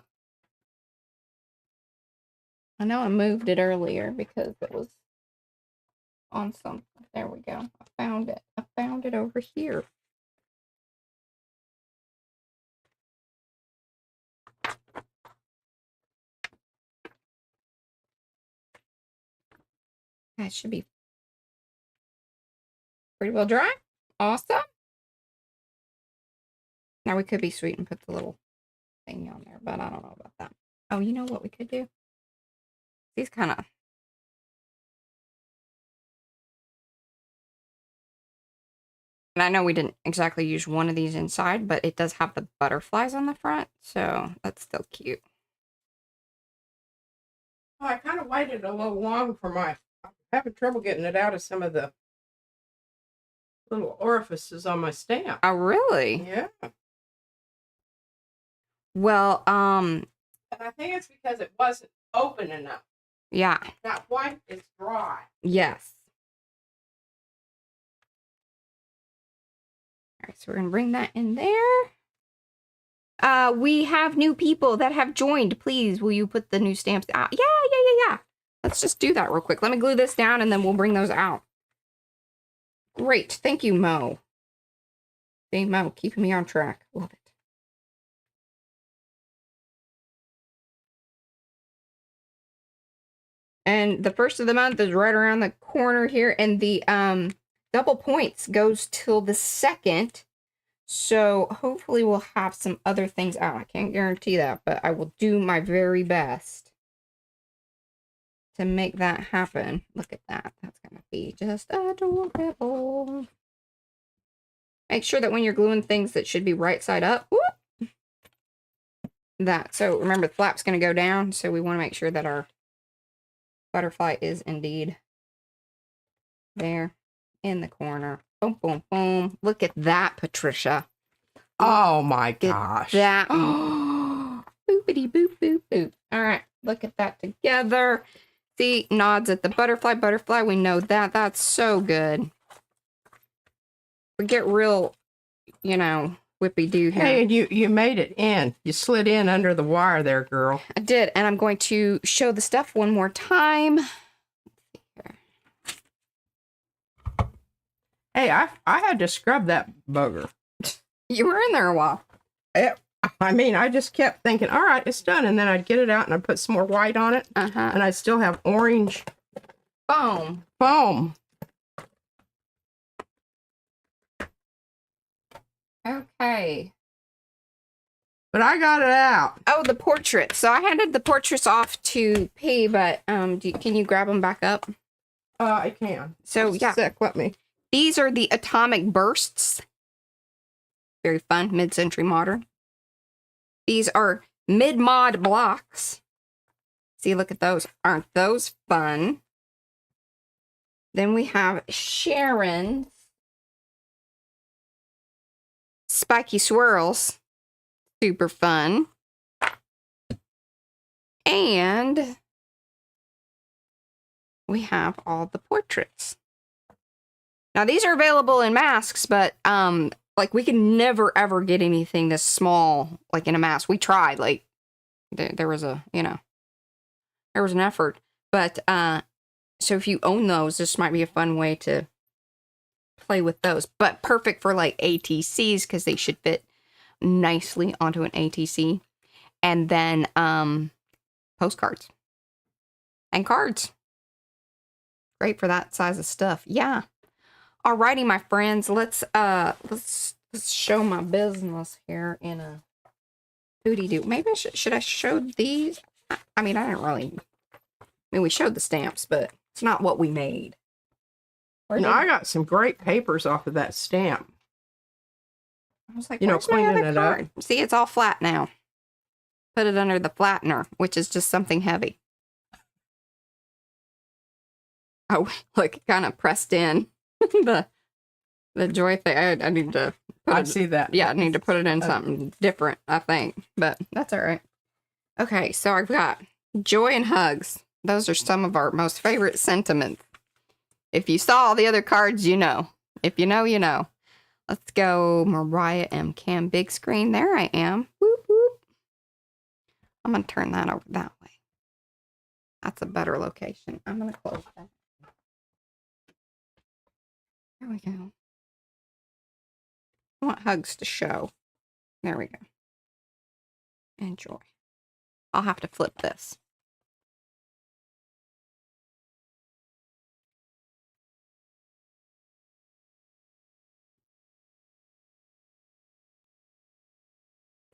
I know I moved it earlier because it was on something. There we go. I found it. I found it over here. That should be pretty well dry. Awesome. Now we could be sweet and put the little thing on there, but I don't know about that. Oh, you know what we could do? These kind of... And I know we didn't exactly use one of these inside, but it does have the butterflies on the front, so that's still cute. Well, I kind of waited a little long for my... I'm having trouble getting it out of some of the little orifices on my stamp. Oh, really? Yeah. Well, and I think it's because it wasn't open enough. Yeah. That white is dry. Yes. All right, so we're going to bring that in there. We have new people that have joined. Please, will you put the new stamps out? Yeah. Let's just do that real quick. Let me glue this down and then we'll bring those out. Great. Thank you, Mo. Hey, Mo, keeping me on track. Love it. And the first of the month is right around the corner here. And the double points goes till the 2nd. So hopefully we'll have some other things out. I can't guarantee that, but I will do my very best to make that happen. Look at that. That's going to be just adorable. Make sure that when you're gluing things that should be right side up. Whoop, that. So remember, the flap's going to go down. So we want to make sure that our butterfly is indeed there in the corner. Boom, boom, boom. Look at that, Patricia. Oh my gosh. That. Oh, boopity boop, boop, boop. All right. Look at that together. See, nods at the butterfly. Butterfly, we know that. That's so good. We get real, whippy-doo here. Hey, and you made it in. You slid in under the wire there, girl. I did, and I'm going to show the stuff one more time. Hey, I had to scrub that bugger. You were in there a while. I just kept thinking, all right, it's done. And then I'd get it out and I'd put some more white on it. And I'd still have orange foam. Okay. But I got it out. Oh, the portrait. So I handed the portraits off to P, but can you grab them back up? I can. So, Just yeah. a sec, let me. These are the atomic bursts. Very fun, mid-century modern. These are mid-mod blocks. See, look at those. Aren't those fun? Then we have Sharon's Spiky Swirls. Super fun. And we have all the portraits. Now these are available in masks, but like we can never ever get anything this small like in a mask. We tried, like there was a, you know, there was an effort. But so if you own those, this might be a fun way to play with those. But perfect for like ATCs because they should fit nicely onto an ATC. And then postcards and cards. Great for that size of stuff. Yeah. Alrighty, my friends. Let's show my business here in a doody doo. Maybe should I show these? I mean, I didn't really. I mean, we showed the stamps, but it's not what we made. No, I got some great papers off of that stamp. I was like, you know, where's my cleaning other it card? up. See, it's all flat now. Put it under the flattener, which is just something heavy. Oh, look, kind of pressed in the joy thing. I need to. I see that. Yeah, I need to put it in something different, I think. But that's all right. Okay, so I've got joy and hugs. Those are some of our most favorite sentiments. If you saw all the other cards, you know. If you know, you know. Let's go Mariah M. Cam big screen. There I am. Whoop, whoop. I'm going to turn that over that way. That's a better location. I'm going to close that. There we go. I want hugs to show. There we go. Enjoy. I'll have to flip this.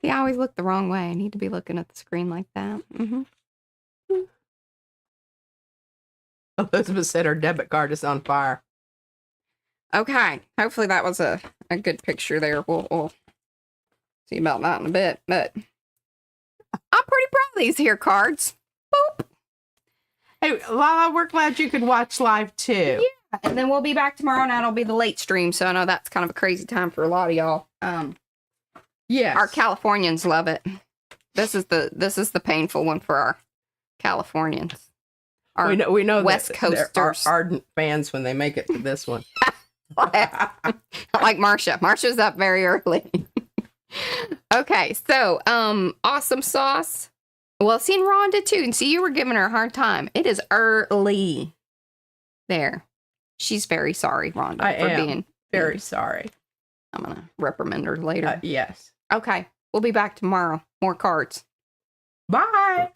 See, I always look the wrong way. I need to be looking at the screen like that. Elizabeth said her debit card is on fire. Okay. Hopefully that was a good picture there. We'll see about that in a bit. But I'm pretty proud of these here cards. Boop. Hey, Lala, we're glad you could watch live too. Yeah. And then we'll be back tomorrow night. It'll be the late stream. So I know that's kind of a crazy time for a lot of y'all. Yes. Our Californians love it. This is the painful one for our Californians. Our we know West that Coasters. are ardent fans when they make it to this one. Like Marcia. Marcia's up very early. Okay, so awesome sauce. Well, seen Rhonda too, and see you were giving her a hard time. It is early. There. She's very sorry, Rhonda, I am being very sorry. I'm gonna reprimand her later. Yes. Okay, we'll be back tomorrow. More cards. Bye.